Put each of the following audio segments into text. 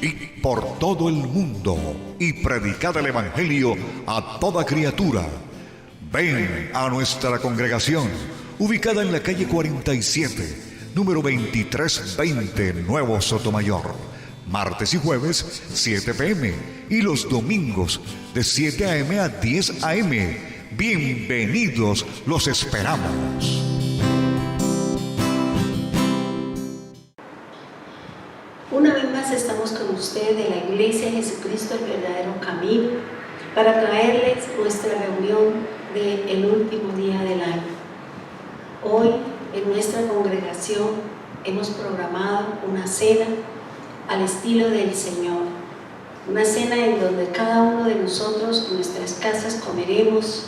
id por todo el mundo y predicad el Evangelio a toda criatura. Ven a nuestra congregación, ubicada en la calle 47, número 2320, Nuevo Sotomayor. Martes y jueves, 7 p.m. y los domingos, de 7 a.m. a 10 a.m. Bienvenidos, los esperamos. Una vez más estamos con ustedes de la Iglesia Jesucristo, el verdadero camino, para traerles nuestra reunión del último día del año. Hoy, en nuestra congregación, hemos programado una cena al estilo del Señor. Una cena en donde cada uno de nosotros en nuestras casas comeremos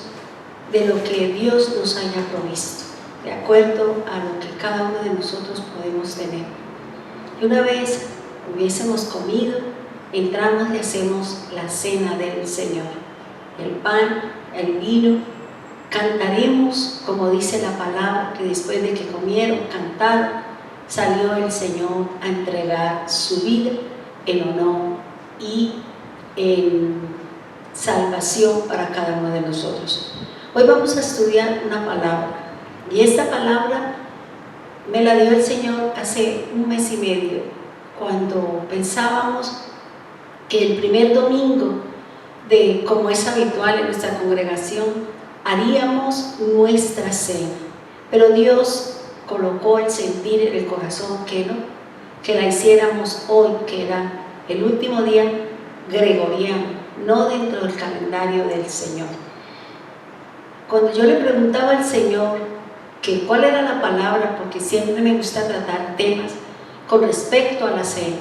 de lo que Dios nos haya provisto, de acuerdo a lo que cada uno de nosotros podemos tener. Y una vez hubiésemos comido, entramos y hacemos la cena del Señor. El pan, el vino, cantaremos, como dice la palabra, que después de que comieron, cantaron, salió el Señor a entregar su vida en honor y en salvación para cada uno de nosotros. Hoy vamos a estudiar una palabra, y esta palabra me la dio el Señor hace un mes y medio, cuando pensábamos que el primer domingo, como es habitual en nuestra congregación, haríamos nuestra cena. Pero Dios colocó el sentir en el corazón que la hiciéramos hoy, que era el último día gregoriano, no dentro del calendario del Señor. Cuando yo le preguntaba al Señor que cuál era la palabra, porque siempre me gusta tratar temas con respecto a la cena.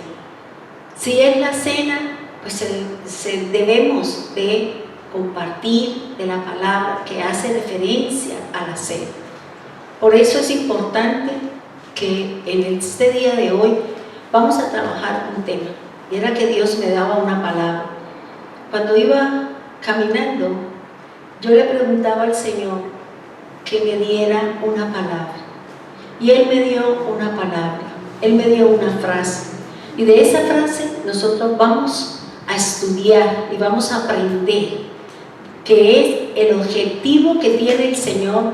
Si es la cena, pues debemos de compartir de la palabra que hace referencia a la cena. Por eso es importante que en este día de hoy vamos a trabajar un tema, y era que Dios me daba una palabra. Cuando iba caminando, yo le preguntaba al Señor que me diera una palabra, y Él me dio una palabra, Él me dio una frase, y de esa frase nosotros vamos a estudiar y vamos a aprender que es el objetivo que tiene el Señor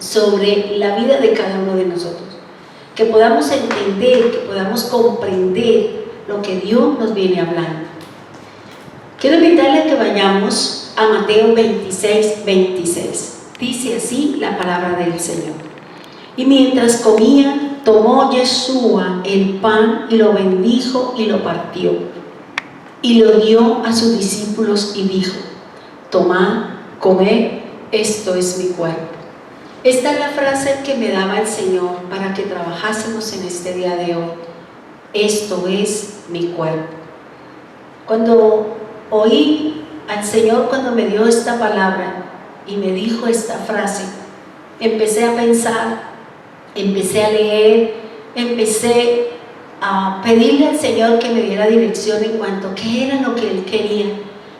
sobre la vida de cada uno de nosotros, que podamos entender, que podamos comprender lo que Dios nos viene hablando. Quiero invitarle a que vayamos a Mateo 26, 26. Dice así la palabra del Señor. Y mientras comían, tomó Yeshua el pan y lo bendijo y lo partió, y lo dio a sus discípulos y dijo: tomad, comed, esto es mi cuerpo. Esta es la frase que me daba el Señor para que trabajásemos en este día de hoy. Esto es mi cuerpo. Cuando oí al Señor, cuando me dio esta palabra y me dijo esta frase, empecé a pensar, empecé a leer, empecé a pedirle al Señor que me diera dirección en cuanto a qué era lo que Él quería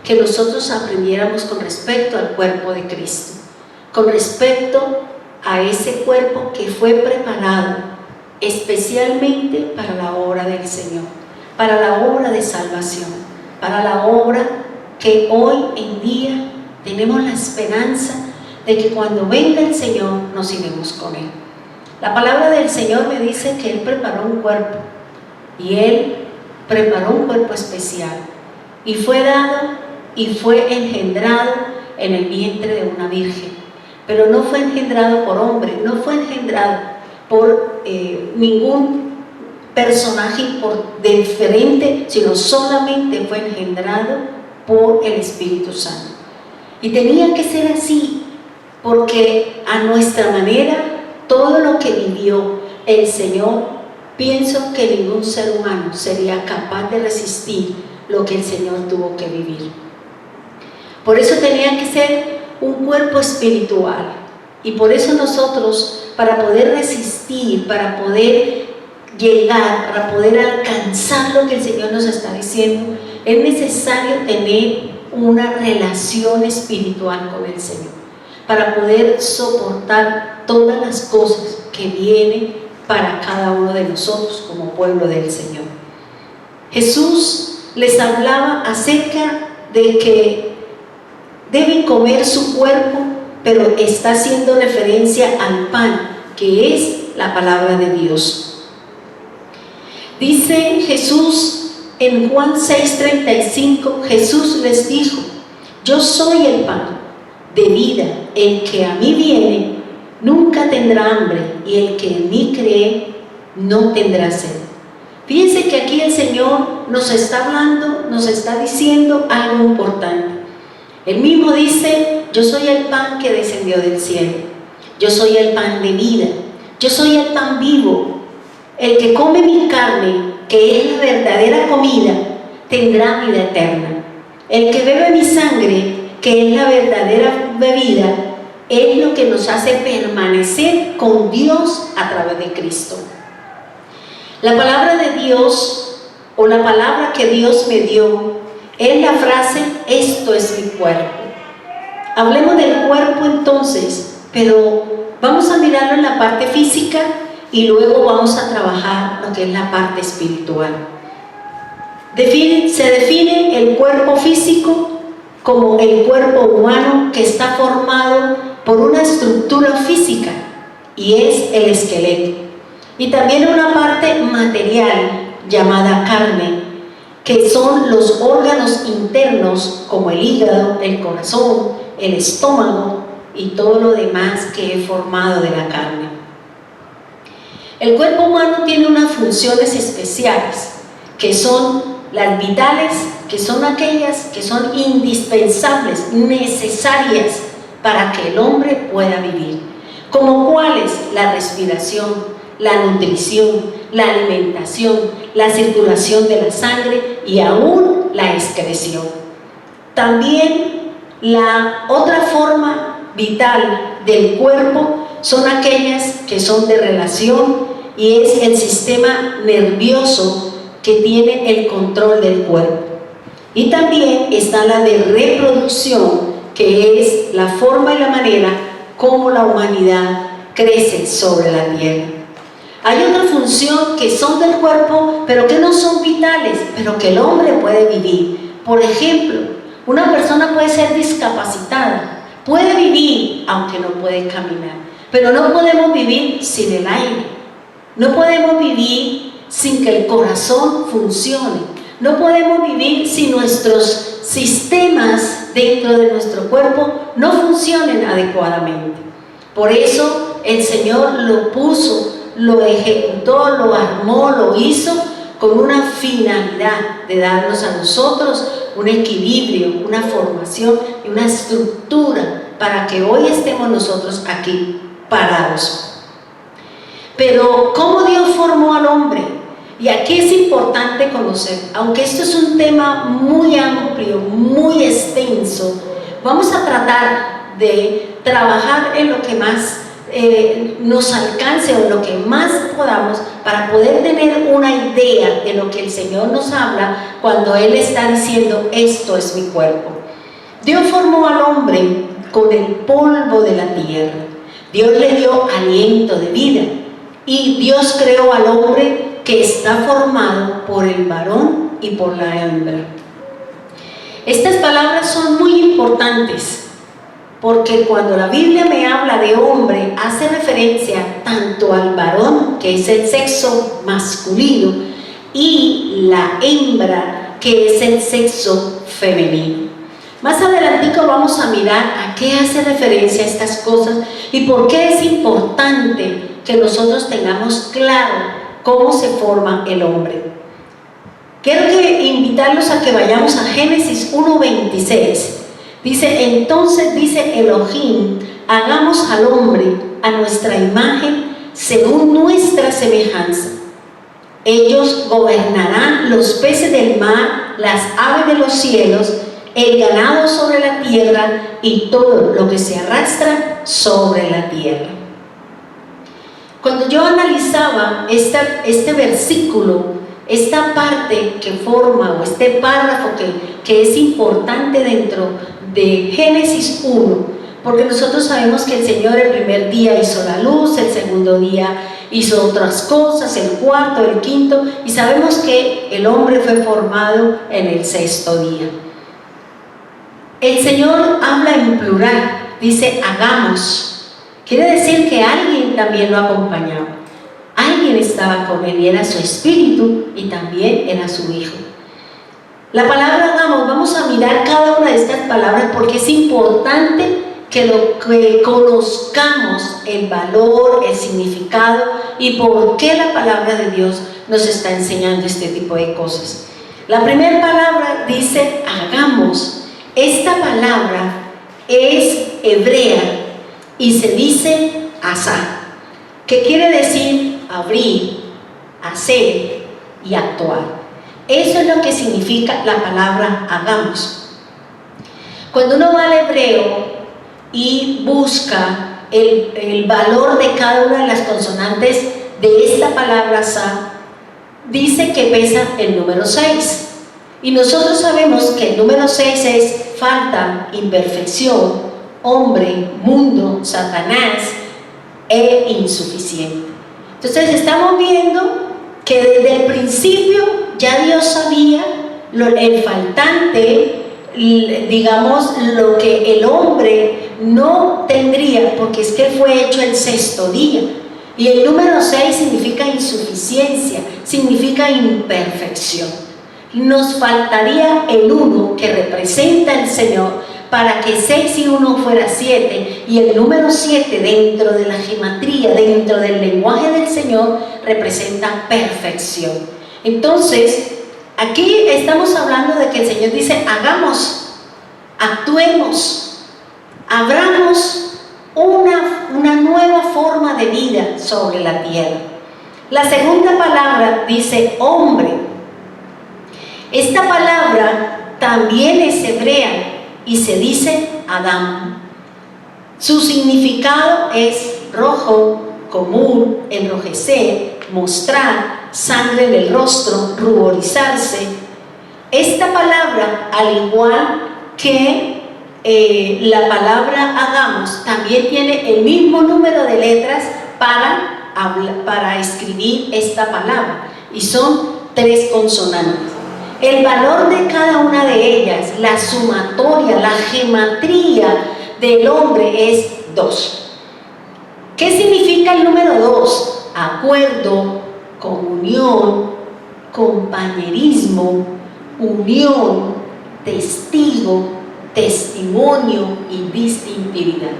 que nosotros aprendiéramos con respecto al cuerpo de Cristo, con respecto a ese cuerpo que fue preparado especialmente para la obra del Señor, para la obra de salvación, para la obra que hoy en día tenemos la esperanza de que cuando venga el Señor nos iremos con Él. La palabra del Señor me dice que Él preparó un cuerpo, y Él preparó un cuerpo especial, y fue dado y fue engendrado en el vientre de una virgen, pero no fue engendrado por hombre, no fue engendrado por ningún personaje diferente, sino solamente fue engendrado por el Espíritu Santo. Y tenía que ser así, porque a nuestra manera, todo lo que vivió el Señor, pienso que ningún ser humano sería capaz de resistir lo que el Señor tuvo que vivir. Por eso tenía que ser un cuerpo espiritual, y por eso nosotros, para poder resistir, para poder llegar, para poder alcanzar lo que el Señor nos está diciendo, es necesario tener una relación espiritual con el Señor, para poder soportar todas las cosas que vienen para cada uno de nosotros como pueblo del Señor. Jesús les hablaba acerca de que deben comer su cuerpo, pero está haciendo referencia al pan, que es la palabra de Dios. Dice Jesús en Juan 6:35, Jesús les dijo: yo soy el pan de vida, el que a mí viene nunca tendrá hambre, y el que en mí cree no tendrá sed. Fíjense que aquí el Señor nos está hablando, nos está diciendo algo importante. Él mismo dice: yo soy el pan que descendió del cielo, yo soy el pan de vida, yo soy el pan vivo. El que come mi carne, que es la verdadera comida, tendrá vida eterna. El que bebe mi sangre, que es la verdadera bebida, es lo que nos hace permanecer con Dios a través de Cristo. La palabra de Dios, o la palabra que Dios me dio, es la frase: esto es mi cuerpo. Hablemos del cuerpo entonces, pero vamos a mirarlo en la parte física y luego vamos a trabajar lo que es la parte espiritual. Se define el cuerpo físico como el cuerpo humano que está formado por una estructura física, y es el esqueleto, y también una parte material llamada carne, que son los órganos internos como el hígado, el corazón, el estómago y todo lo demás que es formado de la carne. El cuerpo humano tiene unas funciones especiales, que son las vitales, que son aquellas que son indispensables, necesarias para que el hombre pueda vivir. ¿Como cuáles? La respiración, la nutrición, la alimentación, la circulación de la sangre y aún la excreción. También la otra forma vital del cuerpo son aquellas que son de relación, y es el sistema nervioso que tiene el control del cuerpo. Y también está la de reproducción, que es la forma y la manera como la humanidad crece sobre la tierra. Hay otra función que son del cuerpo, pero que no son vitales, pero que el hombre puede vivir. Por ejemplo, una persona puede ser discapacitada, puede vivir aunque no puede caminar, pero no podemos vivir sin el aire, no podemos vivir sin que el corazón funcione, no podemos vivir si nuestros sistemas dentro de nuestro cuerpo no funcionen adecuadamente. Por eso el Señor lo puso, lo ejecutó, lo armó, lo hizo con una finalidad de darnos a nosotros un equilibrio, una formación y una estructura para que hoy estemos nosotros aquí parados. Pero ¿cómo Dios formó al hombre? Y aquí es importante conocer, aunque esto es un tema muy amplio, muy extenso, vamos a tratar de trabajar en lo que más nos alcance o lo que más podamos para poder tener una idea de lo que el Señor nos habla cuando Él está diciendo: esto es mi cuerpo. Dios formó al hombre con el polvo de la tierra. Dios le dio aliento de vida, y Dios creó al hombre que está formado por el varón y por la hembra. Estas palabras son muy importantes, porque cuando la Biblia me habla de hombre, hace referencia tanto al varón, que es el sexo masculino, y la hembra, que es el sexo femenino. Más adelantico vamos a mirar a qué hace referencia estas cosas y por qué es importante que nosotros tengamos claro cómo se forma el hombre. Quiero invitarlos a que vayamos a Génesis 1:26. Dice: entonces dice Elohim, hagamos al hombre a nuestra imagen, según nuestra semejanza. Ellos gobernarán los peces del mar, las aves de los cielos, el ganado sobre la tierra y todo lo que se arrastra sobre la tierra. Cuando yo analizaba este versículo, esta parte que forma, o este párrafo que es importante dentro de Génesis 1, porque nosotros sabemos que el Señor el primer día hizo la luz, el segundo día hizo otras cosas, el cuarto, el quinto, y sabemos que el hombre fue formado en el sexto día. El Señor habla en plural, dice hagamos. Quiere decir que alguien también lo acompañaba. Alguien estaba con él y era su espíritu y también era su hijo. La palabra hagamos, vamos a mirar cada una de estas palabras porque es importante que conozcamos el valor, el significado y por qué la palabra de Dios nos está enseñando este tipo de cosas. La primera palabra dice hagamos. Esta palabra es hebrea y se dice asá, que quiere decir abrir, hacer y actuar. Eso es lo que significa la palabra hagamos. Cuando uno va al hebreo y busca el valor de cada una de las consonantes de esta palabra asá, dice que pesa el número 6. Y nosotros sabemos que el número 6 es falta, imperfección, hombre, mundo, Satanás e insuficiente. Entonces estamos viendo que desde el principio ya Dios sabía el faltante, digamos, lo que el hombre no tendría, porque es que fue hecho el sexto día. Y el número 6 significa insuficiencia, significa imperfección. Nos faltaría el 1 que representa el Señor para que 6 y 1 fuera 7, y el número 7 dentro de la gematría, dentro del lenguaje del Señor, representa perfección. Entonces, aquí estamos hablando de que el Señor dice hagamos, actuemos, abramos una nueva forma de vida sobre la tierra. La segunda palabra dice hombre. Esta palabra también es hebrea y se dice Adán. Su significado es rojo, común, enrojecer, mostrar, sangre en el rostro, ruborizarse. Esta palabra, al igual que la palabra hagamos, también tiene el mismo número de letras para escribir esta palabra, y son 3 consonantes. El valor de cada una de ellas, la sumatoria, la gematría del hombre es 2. ¿Qué significa el número 2? Acuerdo, comunión, compañerismo, unión, testigo, testimonio y distintividad.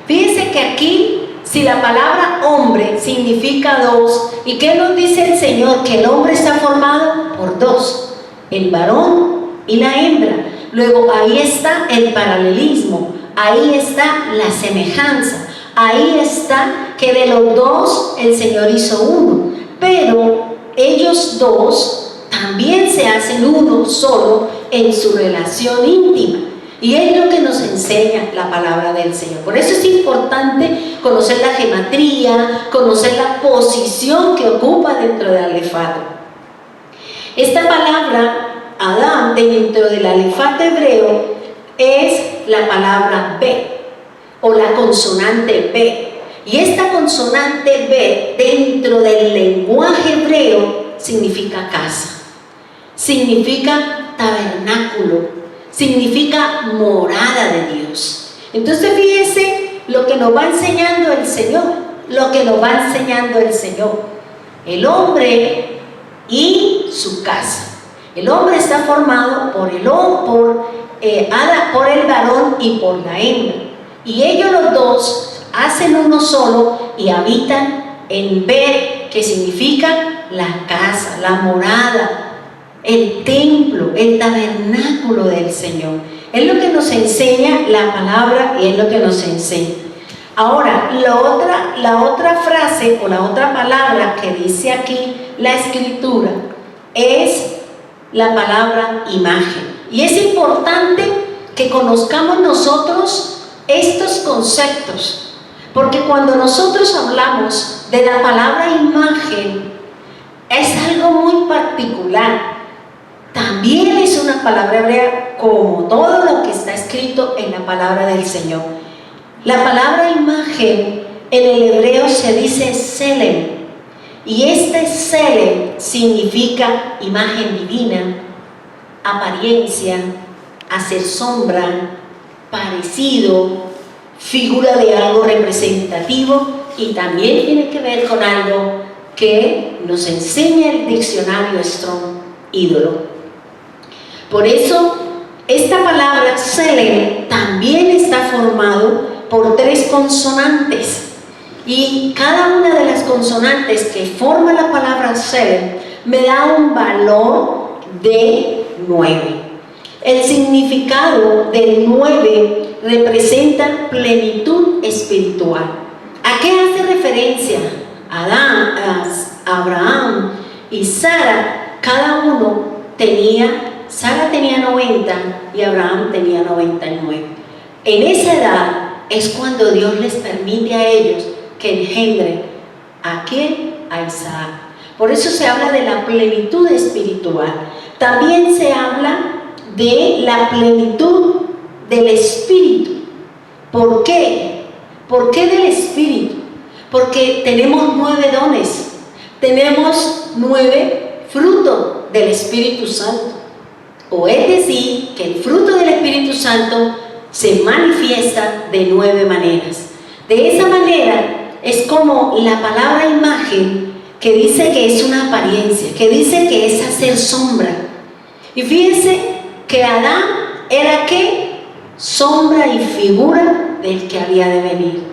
Fíjense que aquí, si la palabra hombre significa 2, ¿y qué nos dice el Señor? Que el hombre está formado por 2, el varón y la hembra. Luego ahí está el paralelismo, ahí está la semejanza, ahí está que de los 2 el Señor hizo 1, pero ellos 2 también se hacen uno solo en su relación íntima. Y es lo que nos enseña la palabra del Señor. Por eso es importante conocer la gematría, conocer la posición que ocupa dentro del alefato. Esta palabra, Adán, dentro del alefato hebreo, es la palabra B, o la consonante B. Y esta consonante B, dentro del lenguaje hebreo, significa casa, significa tabernáculo, significa morada de Dios. Entonces fíjese lo que nos va enseñando el Señor, el hombre y su casa. El hombre está formado por el varón y por la hembra, y ellos los 2 hacen uno solo y habitan en Bet, que significa la casa, la morada, el templo, el tabernáculo del Señor. Es lo que nos enseña la palabra y es lo que nos enseña. Ahora, la otra frase o la otra palabra que dice aquí la Escritura es la palabra imagen. Y es importante que conozcamos nosotros estos conceptos, porque cuando nosotros hablamos de la palabra imagen, es algo muy particular. También es una palabra hebrea como todo lo que está escrito en la palabra del Señor. La palabra imagen en el hebreo se dice Selem, y este Selem significa imagen divina, apariencia, hacer sombra, parecido, figura de algo representativo, y también tiene que ver con algo que nos enseña el diccionario Strong, ídolo. Por eso, esta palabra Selem también está formado por 3 consonantes, y cada una de las consonantes que forma la palabra Selem me da un valor de 9. El significado del 9 representa plenitud espiritual. ¿A qué hace referencia? Abraham y Sara, cada uno Sara tenía 90 y Abraham tenía 99. En esa edad es cuando Dios les permite a ellos que engendren ¿a quién? A Isaac. Por eso se habla de la plenitud espiritual. También se habla de la plenitud del Espíritu. ¿Por qué? ¿Por qué del Espíritu? Porque tenemos 9 dones, tenemos 9 frutos del Espíritu Santo. O es decir, que el fruto del Espíritu Santo se manifiesta de 9 maneras. De esa manera es como la palabra imagen, que dice que es una apariencia, que dice que es hacer sombra. Y fíjense que Adán era ¿qué? Sombra y figura del que había de venir.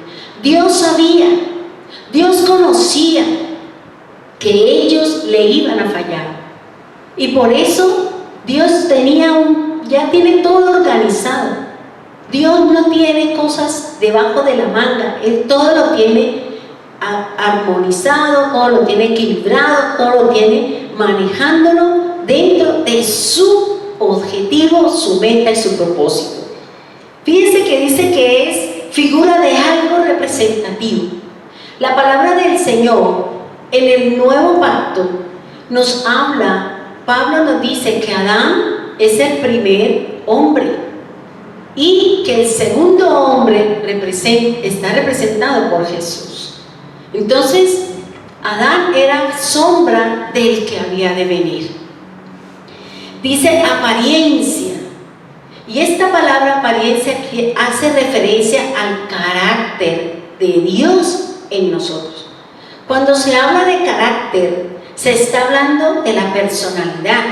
Dios sabía, Dios conocía que ellos le iban a fallar, y por eso Dios ya tiene todo organizado. Dios no tiene cosas debajo de la manga, Él todo lo tiene armonizado, todo lo tiene equilibrado, todo lo tiene manejándolo dentro de su objetivo, su meta y su propósito. Fíjense que dice que es figura de algo representativo. La palabra del Señor en el Nuevo Pacto nos habla, Pablo nos dice que Adán es el primer hombre y que el segundo hombre está representado por Jesús. Entonces, Adán era sombra del que había de venir. Dice apariencia, y esta palabra apariencia hace referencia al carácter de Dios en nosotros. Cuando se habla de carácter, se está hablando de la personalidad,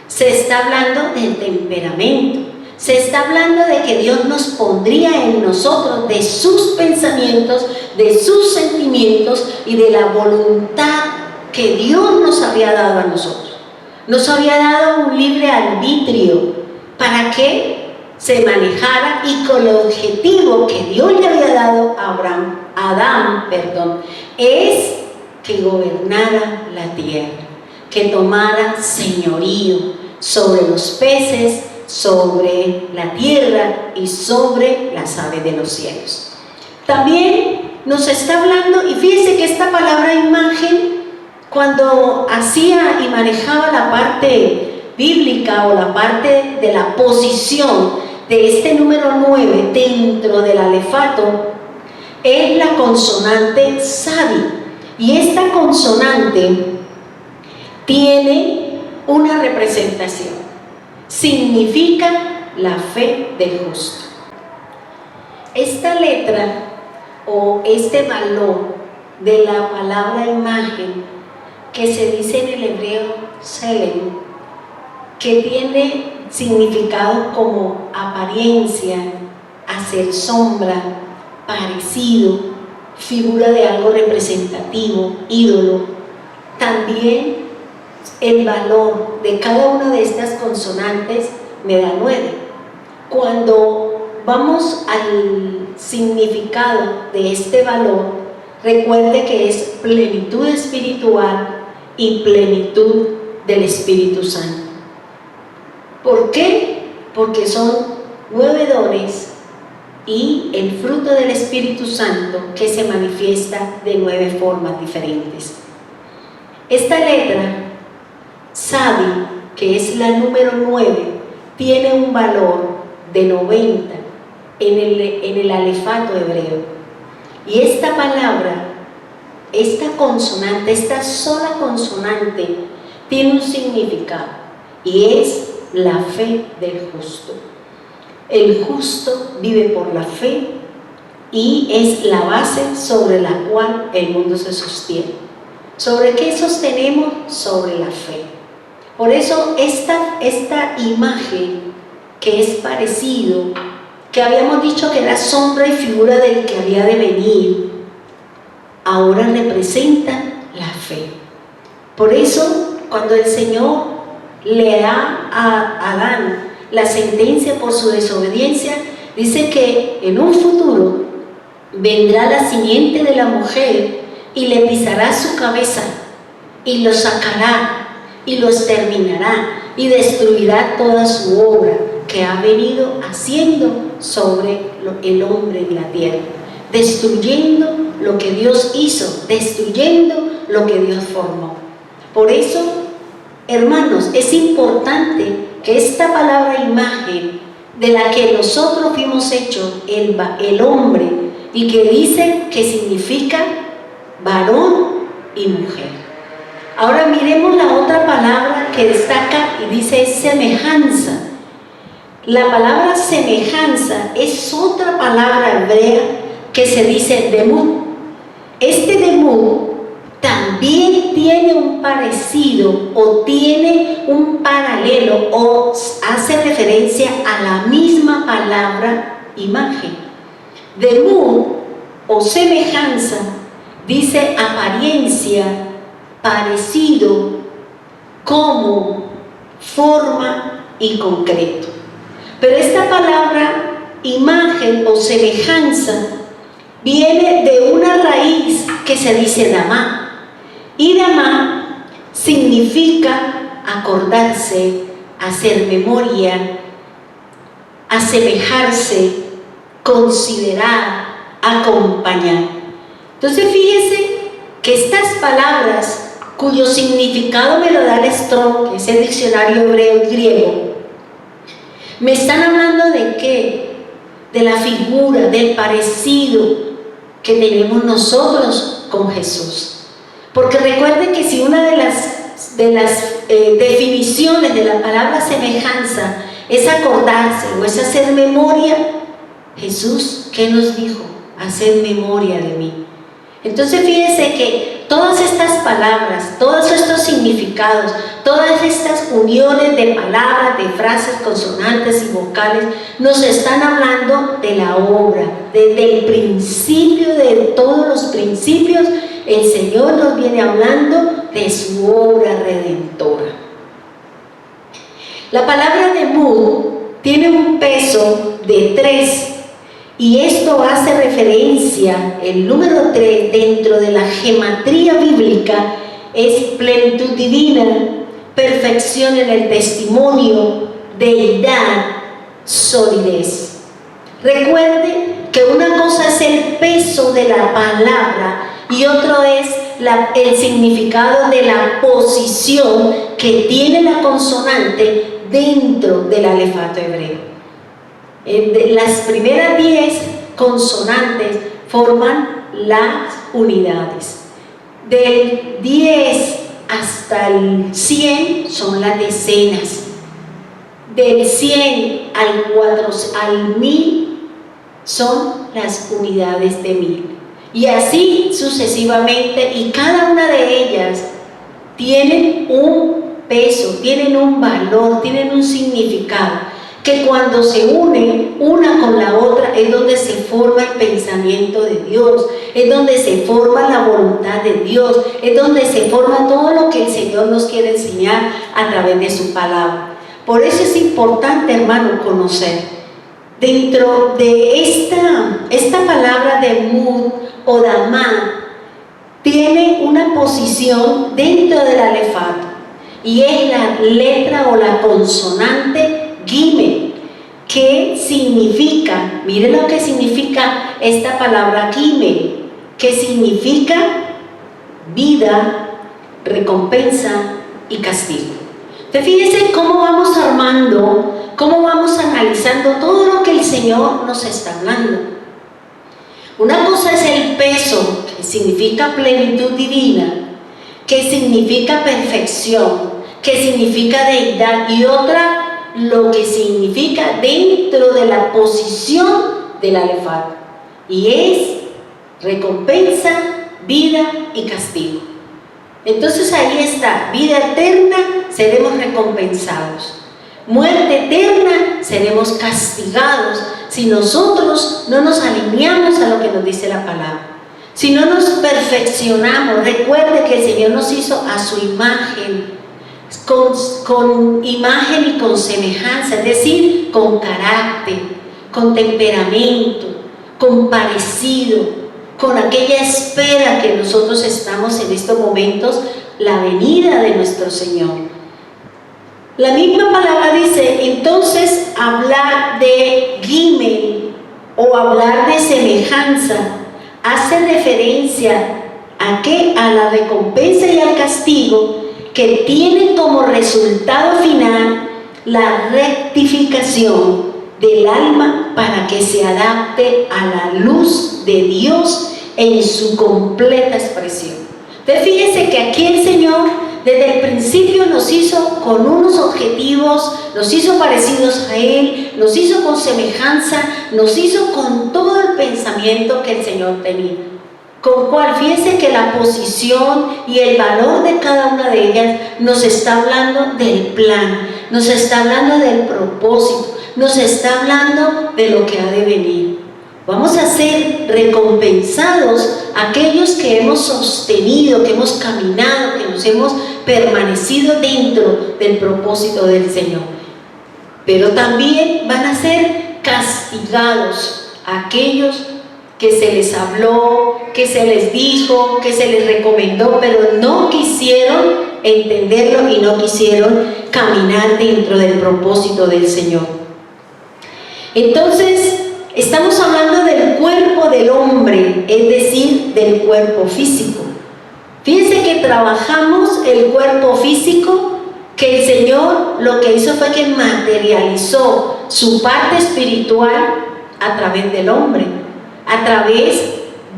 se está hablando del temperamento, se está hablando de que Dios nos pondría en nosotros de sus pensamientos, de sus sentimientos y de la voluntad que Dios nos había dado a nosotros. Nos había dado un libre arbitrio para que se manejara, y con el objetivo que Dios le había dado a Adán, es que gobernara la tierra, que tomara señorío sobre los peces, sobre la tierra y sobre las aves de los cielos. También nos está hablando, y fíjense que esta palabra imagen, cuando hacía y manejaba la parte bíblica o la parte de la posición de este número 9 dentro del alefato, es la consonante Sadi, y esta consonante tiene una representación, significa la fe del justo. Esta letra o este valor de la palabra imagen, que se dice en el hebreo Selem, que tiene significado como apariencia, hacer sombra, parecido, figura de algo representativo, ídolo. También el valor de cada una de estas consonantes me da 9. Cuando vamos al significado de este valor, recuerde que es plenitud espiritual y plenitud del Espíritu Santo. ¿Por qué? Porque son 9 dones y el fruto del Espíritu Santo que se manifiesta de 9 formas diferentes. Esta letra, Sadi, que es la número 9, tiene un valor de 90 en el alefato hebreo. Y esta palabra, esta consonante, esta sola consonante, tiene un significado y es la fe del justo. El justo vive por la fe y es la base sobre la cual el mundo se sostiene. ¿Sobre qué sostenemos? Sobre la fe. Por eso esta imagen que es parecido, que habíamos dicho que era sombra y figura del que había de venir, ahora representa la fe. Por eso, cuando el Señor le da a Adán la sentencia por su desobediencia, dice que en un futuro vendrá la simiente de la mujer y le pisará su cabeza y lo sacará y lo exterminará y destruirá toda su obra que ha venido haciendo sobre el hombre en la tierra, destruyendo lo que Dios hizo, destruyendo lo que Dios formó. Por eso, hermanos, es importante que esta palabra imagen de la que nosotros fuimos hechos, el hombre, y que dice que significa varón y mujer. Ahora miremos la otra palabra que destaca y dice semejanza. La palabra semejanza es otra palabra hebrea que se dice demud. Este demud también tiene un parecido o tiene un paralelo o hace referencia a la misma palabra imagen. Demud o semejanza dice apariencia, parecido, como, forma y concreto. Pero esta palabra imagen o semejanza viene de una raíz que se dice damá. Y damá significa acordarse, hacer memoria, asemejarse, considerar, acompañar. Entonces fíjese que estas palabras, cuyo significado me lo da el Strong, que es el diccionario hebreo y griego, me están hablando de qué, de la figura, del parecido que tenemos nosotros con Jesús. Porque recuerden que si una de las definiciones de la palabra semejanza es acordarse o es hacer memoria, Jesús, ¿qué nos dijo? Hacer memoria de mí. Entonces fíjense que todas estas palabras, todos estos significados, todas estas uniones de palabras, de frases, consonantes y vocales, nos están hablando de la obra, desde el principio de todos los principios. El Señor nos viene hablando de su obra redentora. La palabra demud tiene un peso de 3. Y esto hace referencia, el número 3 dentro de la gematría bíblica es plenitud divina, perfección en el testimonio, deidad, solidez. Recuerde que una cosa es el peso de la palabra y otro es el significado de la posición que tiene la consonante dentro del alefato hebreo. Las primeras 10 consonantes forman las unidades. Del 10 hasta el 100 son las decenas. Del 100 al 1000 son las unidades de 1000. Y así sucesivamente, y cada una de ellas tienen un peso, tienen un valor, tienen un significado, que cuando se unen una con la otra es donde se forma el pensamiento de Dios, es donde se forma la voluntad de Dios, es donde se forma todo lo que el Señor nos quiere enseñar a través de su palabra. Por eso es importante, hermano, conocer. Dentro de esta palabra de mud o damá, tiene una posición dentro del alefato, y es la letra o la consonante Gimel, que significa, miren lo que significa esta palabra Gimel, que significa vida, recompensa y castigo. Entonces fíjense cómo vamos armando, cómo vamos analizando todo lo que el Señor nos está hablando. Una cosa es el peso, que significa plenitud divina, que significa perfección, que significa deidad, y otra lo que significa dentro de la posición del alefat, y es recompensa, vida y castigo. Entonces ahí está: vida eterna, seremos recompensados; muerte eterna, seremos castigados si nosotros no nos alineamos a lo que nos dice la palabra, si no nos perfeccionamos. Recuerde que el Señor nos hizo a su imagen, con imagen y con semejanza, es decir, con carácter, con temperamento, con parecido, con aquella espera que nosotros estamos en estos momentos, la venida de nuestro Señor. La misma palabra dice, entonces, hablar de gimel o hablar de semejanza hace referencia ¿a qué? A la recompensa y al castigo que tienen como resultado final la rectificación del alma para que se adapte a la luz de Dios en su completa expresión. Entonces fíjense que aquí el Señor desde el principio nos hizo con unos objetivos, nos hizo parecidos a Él, nos hizo con semejanza, nos hizo con todo el pensamiento que el Señor tenía. Con cual, fíjense que la posición y el valor de cada una de ellas nos está hablando del plan, nos está hablando del propósito, nos está hablando de lo que ha de venir. Vamos a ser recompensados aquellos que hemos sostenido, que hemos caminado, que nos hemos permanecido dentro del propósito del Señor. Pero también van a ser castigados aquellos que se les habló, que se les dijo, que se les recomendó, pero no quisieron entenderlo y no quisieron caminar dentro del propósito del Señor. Entonces, estamos hablando del cuerpo del hombre, es decir, del cuerpo físico. Fíjense que trabajamos el cuerpo físico, que el Señor lo que hizo fue que materializó su parte espiritual a través del hombre, a través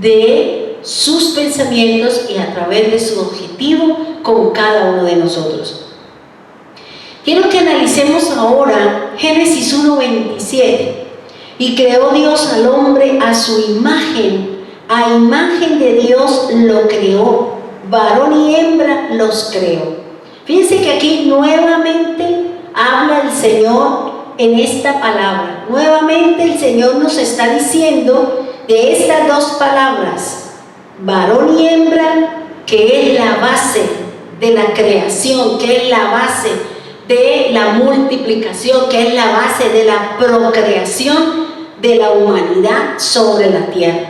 de sus pensamientos y a través de su objetivo con cada uno de nosotros. Quiero que analicemos ahora Génesis 1:27. Y creó Dios al hombre a su imagen, a imagen de Dios lo creó, varón y hembra los creó. Fíjense que aquí nuevamente habla el Señor en esta palabra. Nuevamente el Señor nos está diciendo de estas dos palabras, varón y hembra, que es la base de la creación, que es la base de la multiplicación, que es la base de la procreación de la humanidad sobre la tierra.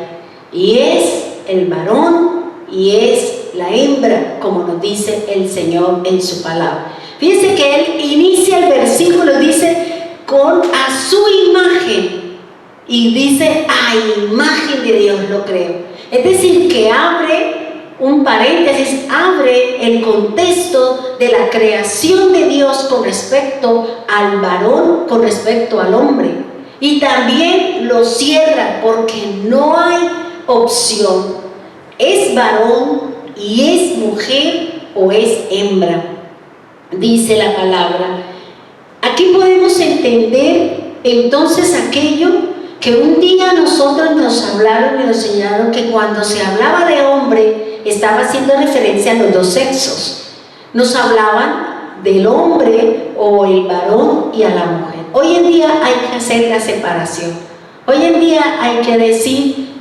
Y es el varón y es la hembra, como nos dice el Señor en su palabra. Fíjense que Él inicia el versículo, dice, con a su imagen. Y dice, a imagen de Dios lo creo. Es decir, que abre un paréntesis, abre el contexto de la creación de Dios con respecto al varón, con respecto al hombre. Y también lo cierra porque no hay opción. Es varón y es mujer o es hembra, dice la palabra. Aquí podemos entender entonces aquello que un día nosotros nos hablaron y nos enseñaron, que cuando se hablaba de hombre estaba haciendo referencia a los dos sexos. Nos hablaban del hombre o el varón y a la mujer. Hoy en día hay que hacer la separación. Hoy en día hay que decir,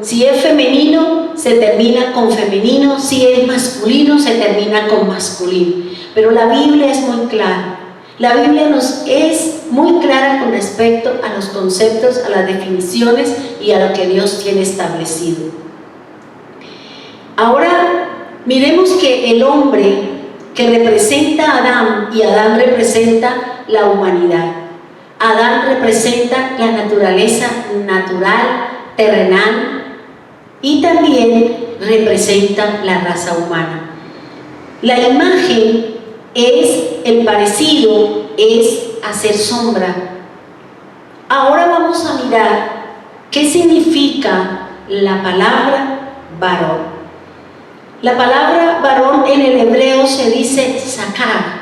si es femenino se termina con femenino, si es masculino se termina con masculino. Pero la Biblia es muy clara. La Biblia nos es muy clara con respecto a los conceptos, a las definiciones y a lo que Dios tiene establecido. Ahora miremos que el hombre, que representa a Adán, y Adán representa la humanidad. Adán representa la naturaleza natural, terrenal, y también representa la raza humana. La imagen es el parecido, es hacer sombra. Ahora vamos a mirar qué significa la palabra varón. La palabra varón en el hebreo se dice sakar.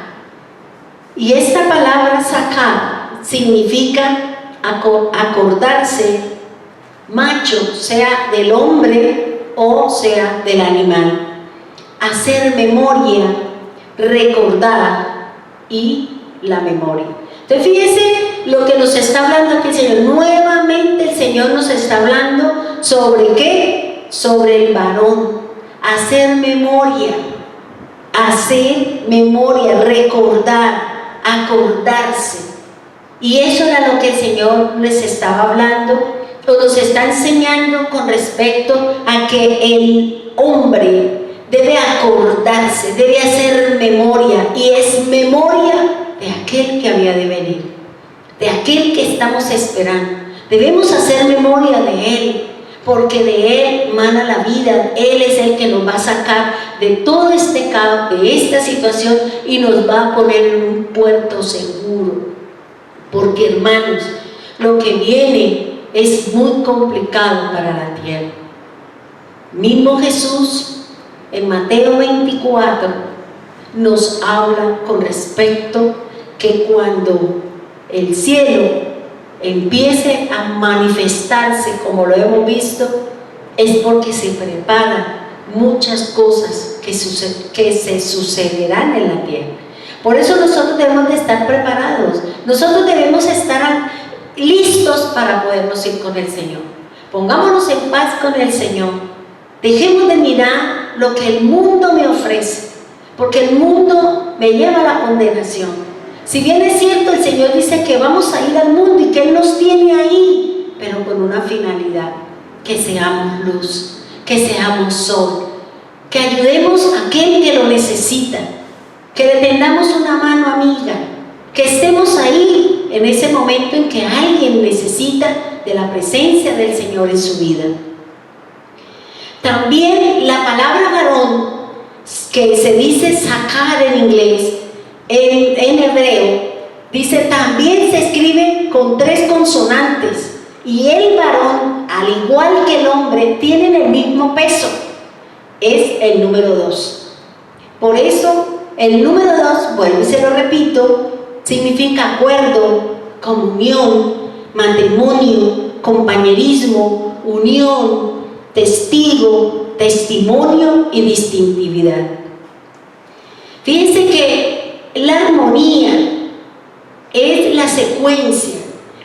Y esta palabra sakar significa acordarse, macho, sea del hombre o sea del animal. Hacer memoria, recordar y la memoria. Entonces fíjense lo que nos está hablando aquí el Señor. Nuevamente el Señor nos está hablando sobre ¿qué? Sobre el varón. Hacer memoria, recordar, acordarse. Y eso era lo que el Señor les estaba hablando o nos está enseñando con respecto a que el hombre debe acordarse, debe hacer memoria, y es memoria de aquel que había de venir, de aquel que estamos esperando. Debemos hacer memoria de Él, porque de Él mana la vida. Él es el que nos va a sacar de todo este caos, de esta situación, y nos va a poner en un puerto seguro. Porque, hermanos, lo que viene es muy complicado para la tierra. Mismo Jesús en Mateo 24 nos habla con respecto que cuando el cielo empiece a manifestarse como lo hemos visto, es porque se preparan muchas cosas que se sucederán en la tierra. Por eso nosotros debemos de estar preparados, nosotros debemos estar listos para podernos ir con el Señor. Pongámonos en paz con el Señor, dejemos de mirar lo que el mundo me ofrece, porque el mundo me lleva a la condenación. Si bien es cierto, el Señor dice que vamos a ir al mundo y que Él nos tiene ahí, pero con una finalidad: que seamos luz, que seamos sol, que ayudemos a aquel que lo necesita, que le tendamos una mano amiga, que estemos ahí en ese momento en que alguien necesita de la presencia del Señor en su vida. También la palabra varón, que se dice sakar en inglés, en hebreo, dice, también se escribe con 3 consonantes, y el varón, al igual que el hombre, tienen el mismo peso, es el número 2. Por eso el número 2, bueno, y se lo repito, significa acuerdo, comunión, matrimonio, compañerismo, unión, testigo, testimonio y distintividad. Fíjense que la armonía es la secuencia,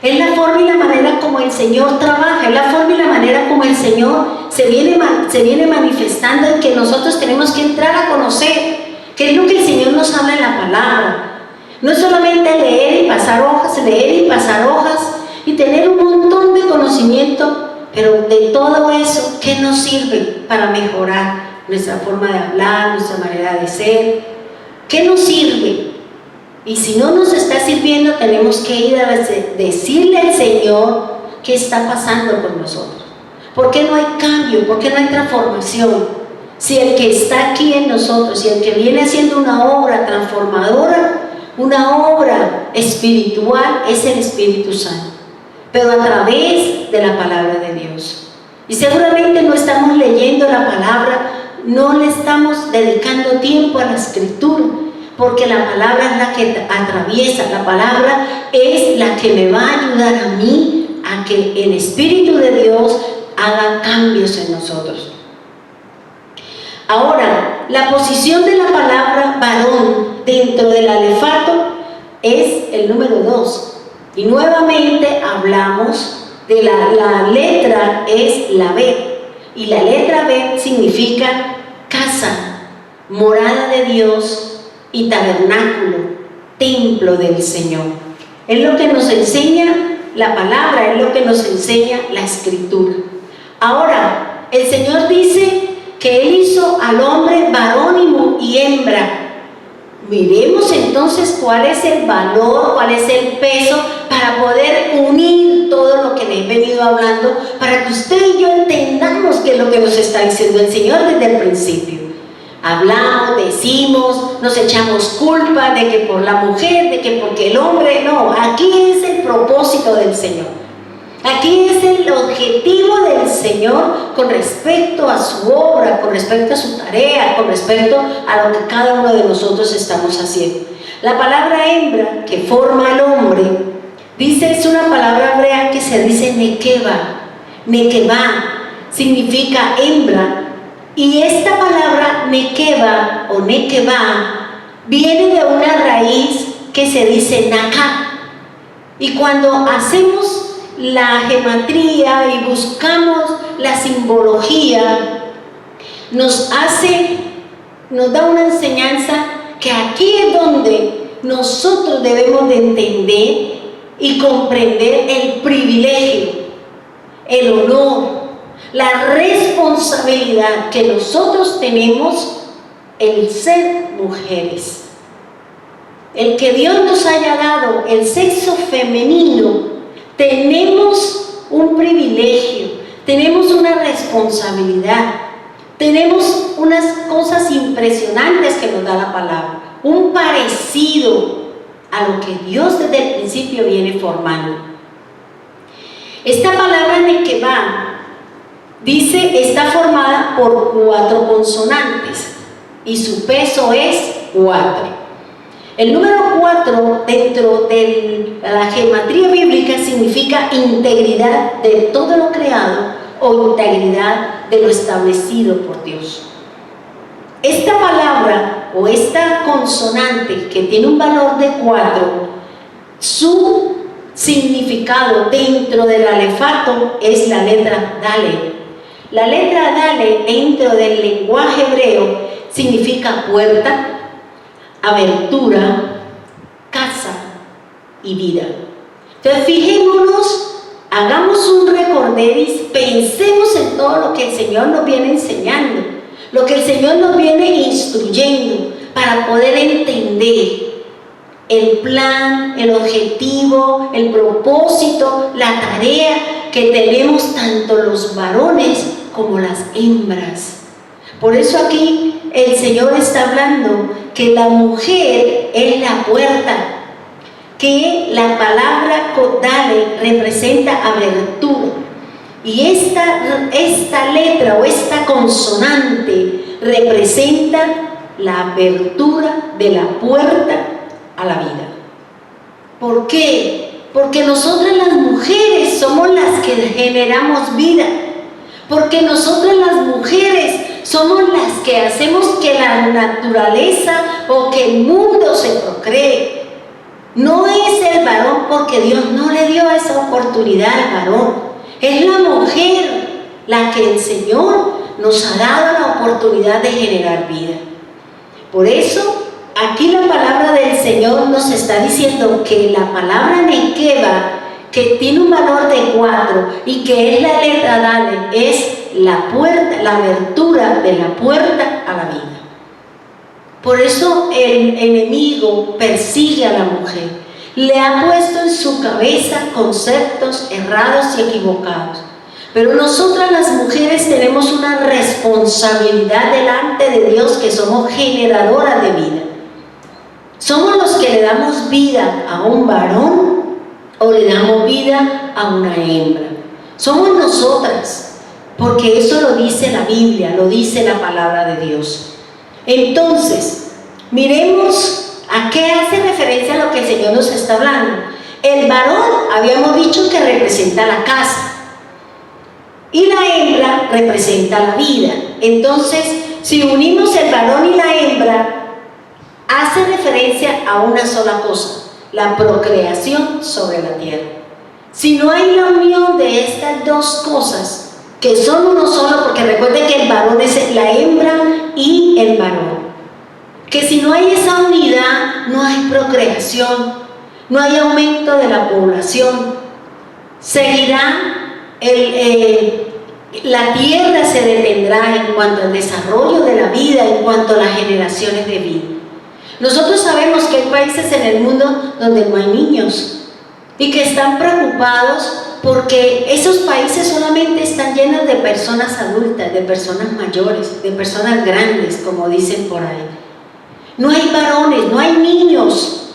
es la forma y la manera como el Señor trabaja, es la forma y la manera como el Señor se viene manifestando, en que nosotros tenemos que entrar a conocer qué es lo que el Señor nos habla en la palabra. No es solamente leer y pasar hojas y tener un montón de conocimiento, pero de todo eso, ¿qué nos sirve para mejorar nuestra forma de hablar, nuestra manera de ser? ¿Qué nos sirve? Y si no nos está sirviendo, tenemos que ir a decirle al Señor qué está pasando con nosotros. ¿Por qué no hay cambio? ¿Por qué no hay transformación? Si el que está aquí en nosotros y el que viene haciendo una obra transformadora, una obra espiritual, es el Espíritu Santo, pero a través de la palabra de Dios. Y seguramente no estamos leyendo la palabra, no le estamos dedicando tiempo a la escritura, porque la palabra es la que atraviesa, la palabra es la que me va a ayudar a mí a que el Espíritu de Dios haga cambios en nosotros. Ahora, la posición de la palabra varón dentro del alefato es el número 2. Y nuevamente hablamos de la letra, es la B. Y la letra B significa casa, morada de Dios y tabernáculo, templo del Señor. Es lo que nos enseña la palabra, es lo que nos enseña la escritura. Ahora, el Señor dice que Él hizo al hombre varón y hembra. Miremos entonces cuál es el valor, cuál es el peso para poder unir todo lo que le he venido hablando, para que usted y yo entendamos qué es lo que nos está diciendo el Señor desde el principio. Hablamos, decimos, nos echamos culpa de que por la mujer, de que porque el hombre, no, aquí es el propósito del Señor. Aquí es el objetivo del Señor con respecto a su obra, con respecto a su tarea, con respecto a lo que cada uno de nosotros estamos haciendo. La palabra hembra, que forma al hombre, dice, es una palabra hebrea que se dice nekeva. Nekeva significa hembra. Y esta palabra nekeva o nekeva viene de una raíz que se dice naka. Y cuando hacemos la gematría y buscamos la simbología, nos da una enseñanza que aquí es donde nosotros debemos de entender y comprender el privilegio, el honor, la responsabilidad que nosotros tenemos el ser mujeres. El que Dios nos haya dado el sexo femenino, tenemos un privilegio, tenemos una responsabilidad, tenemos unas cosas impresionantes que nos da la palabra, un parecido a lo que Dios desde el principio viene formando. Esta palabra nekeva dice está formada por 4 consonantes y su peso es 4. El número 4 dentro de la gematría bíblica significa integridad de todo lo creado o integridad de lo establecido por Dios. Esta palabra o esta consonante que tiene un valor de 4, su significado dentro del alefato es la letra Dale. La letra Dale dentro del lenguaje hebreo significa puerta, abertura, casa y vida. Entonces fijémonos, hagamos un recorderis, pensemos en todo lo que el Señor nos viene enseñando, lo que el Señor nos viene instruyendo para poder entender el plan, el objetivo, el propósito, la tarea que tenemos tanto los varones como las hembras. Por eso aquí el Señor está hablando que la mujer es la puerta, que la palabra Dale representa abertura. Y esta letra o esta consonante representa la abertura de la puerta a la vida. ¿Por qué? Porque nosotras las mujeres somos las que generamos vida. Porque nosotras las mujeres somos las que hacemos que la naturaleza o que el mundo se procree. No es el varón, porque Dios no le dio esa oportunidad al varón. Es la mujer la que el Señor nos ha dado la oportunidad de generar vida. Por eso, aquí la palabra del Señor nos está diciendo que la palabra nekeva, que tiene un valor de 4 y que es la letra Dale, es la puerta, la abertura de la puerta a la vida. Por eso el enemigo persigue a la mujer, le ha puesto en su cabeza conceptos errados y equivocados. Pero nosotras las mujeres tenemos una responsabilidad delante de Dios, que somos generadoras de vida. Somos los que le damos vida a un varón o le damos vida a una hembra. Somos nosotras, porque eso lo dice la Biblia, lo dice la palabra de Dios. Entonces, miremos a qué hace referencia a lo que el Señor nos está hablando. El varón, habíamos dicho que representa la casa, y la hembra representa la vida. Entonces, si unimos el varón y la hembra, hace referencia a una sola cosa: la procreación sobre la tierra. Si no hay la unión de estas dos cosas, que son uno solo, porque recuerden que el varón es la hembra y el varón, que si no hay esa unidad, no hay procreación, no hay aumento de la población, seguirá la tierra, se detendrá en cuanto al desarrollo de la vida, en cuanto a las generaciones de vida. Nosotros sabemos que hay países en el mundo donde no hay niños y que están preocupados porque esos países solamente están llenos de personas adultas, de personas mayores, de personas grandes, como dicen por ahí. No hay varones, no hay niños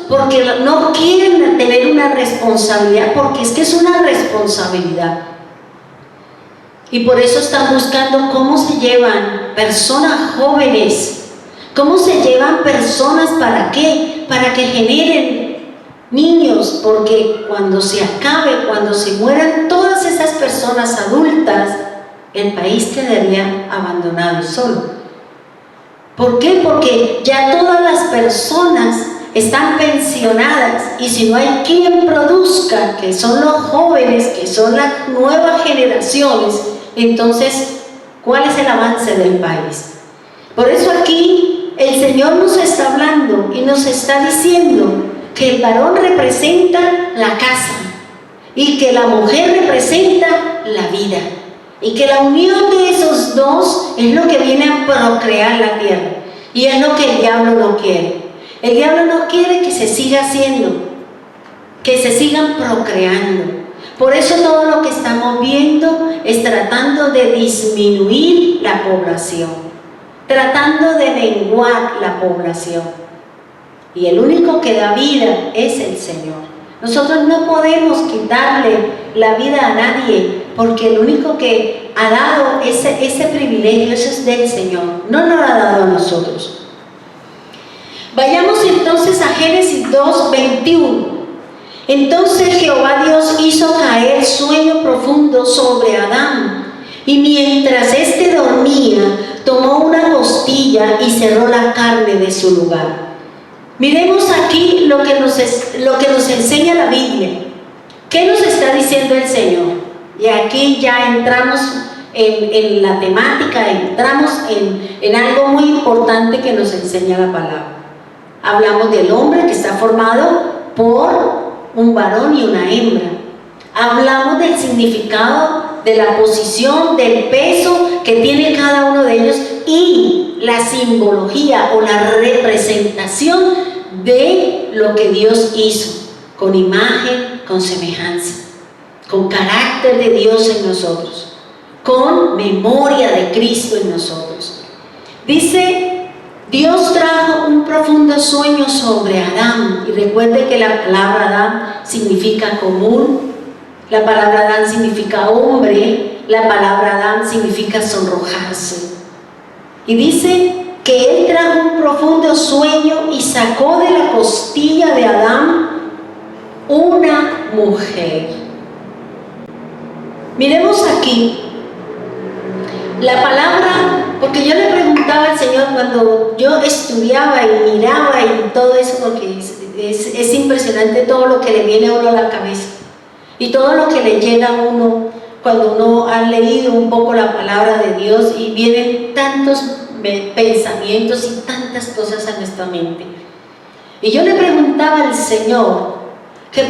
porque no quieren tener una responsabilidad, porque es que es una responsabilidad. Y por eso están buscando cómo se llevan personas jóvenes, cómo se llevan personas, ¿para qué? Para que generen niños, porque cuando se acabe, cuando se mueran todas esas personas adultas, el país quedaría abandonado y solo. ¿Por qué? Porque ya todas las personas están pensionadas, y si no hay quien produzca, que son los jóvenes, que son las nuevas generaciones, entonces, ¿cuál es el avance del país? Por eso aquí el Señor nos está hablando y nos está diciendo que el varón representa la casa y que la mujer representa la vida, y que la unión de esos dos es lo que viene a procrear la tierra, y es lo que el diablo no quiere. El diablo no quiere que se siga haciendo, que se sigan procreando. Por eso todo lo que estamos viendo es tratando de disminuir la población, tratando de menguar la población. Y el único que da vida es el Señor. Nosotros no podemos quitarle la vida a nadie, porque el único que ha dado ese privilegio, eso es del Señor, no nos lo ha dado a nosotros. Vayamos entonces a Génesis 2:21. Entonces Jehová Dios hizo caer sueño profundo sobre Adán, y mientras éste dormía, tomó una costilla y cerró la carne de su lugar. Miremos aquí lo que nos enseña la Biblia. ¿Qué nos está diciendo el Señor? Y aquí ya entramos en la temática, entramos en algo muy importante que nos enseña la palabra. Hablamos del hombre que está formado por un varón y una hembra. Hablamos del significado, de la posición, del peso que tiene cada uno de ellos, y la simbología o la representación de lo que Dios hizo, con imagen, con semejanza, con carácter de Dios en nosotros, con memoria de Cristo en nosotros. Dice: Dios trajo un profundo sueño sobre Adán, y recuerde que la palabra Adán significa común, la palabra Adán significa hombre, la palabra Adán significa sonrojarse. Y dice que él trajo un profundo sueño y sacó de la costilla de Adán una mujer. Miremos aquí la palabra, porque yo le preguntaba al Señor cuando yo estudiaba y miraba y todo eso, porque es impresionante todo lo que le viene a uno a la cabeza y todo lo que le llega a uno cuando uno ha leído un poco la palabra de Dios, y vienen tantos pensamientos y tantas cosas a nuestra mente. Y yo le preguntaba al Señor que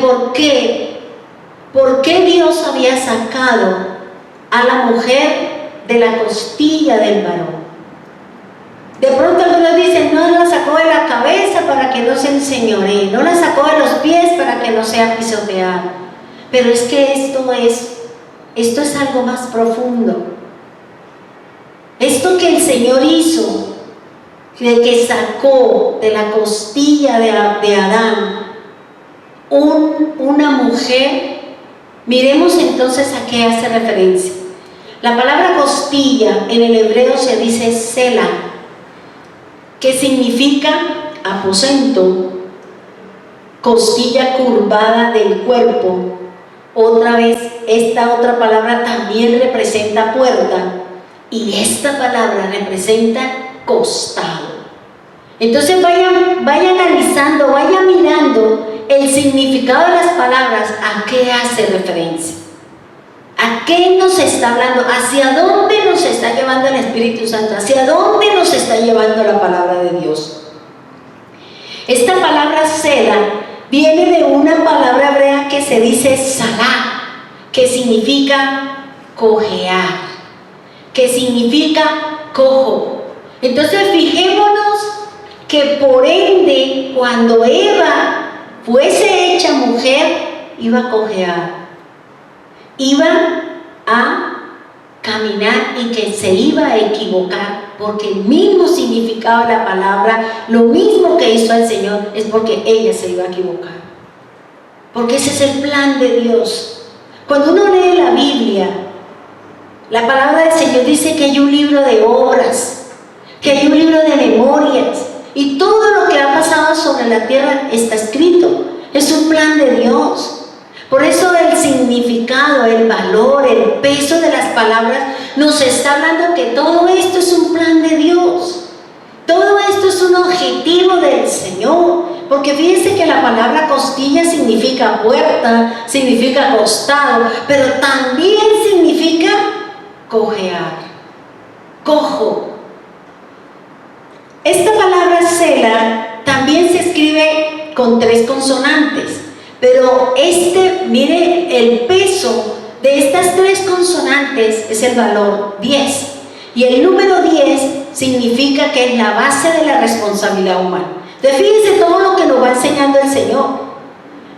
por qué Dios había sacado a la mujer de la costilla del varón. De pronto algunos dicen: no la sacó de la cabeza para que no se enseñoree, no la sacó de los pies para que no sea pisoteada. Pero es que esto es algo más profundo. Esto que el Señor hizo, de que sacó de la costilla de Adán una mujer, miremos entonces a qué hace referencia. La palabra costilla en el hebreo se dice sela, que significa aposento, costilla curvada del cuerpo. Otra vez, esta otra palabra también representa puerta, y esta palabra representa costado. Entonces vaya analizando, vaya mirando el significado de las palabras, a qué hace referencia. ¿A qué nos está hablando? ¿Hacia dónde nos está llevando el Espíritu Santo? ¿Hacia dónde nos está llevando la palabra de Dios? Esta palabra seda viene de una palabra hebrea que se dice salá, que significa cojear, que significa cojo. Entonces fijémonos que por ende, cuando Eva fuese hecha mujer, iba a cojear, iba a caminar, y que se iba a equivocar, porque el mismo significado de la palabra, lo mismo que hizo el Señor, es porque ella se iba a equivocar. porque ese es el plan de Dios. Cuando uno lee la Biblia, la palabra del Señor dice que hay un libro de obras, que hay un libro de memorias, y todo lo que ha pasado sobre la tierra está escrito. Es un plan de Dios. Por eso el significado, el valor, el peso de las palabras nos está hablando que todo esto es un plan de Dios. Todo esto es un objetivo del Señor. Porque fíjense que la palabra costilla significa puerta, significa costado, pero también significa cojear, cojo. Esta palabra Sela también se escribe con 3 consonantes, pero mire, el peso de estas 3 consonantes es el valor 10, y el número 10 significa que es la base de la responsabilidad humana. Entonces fíjense todo lo que nos va enseñando el Señor.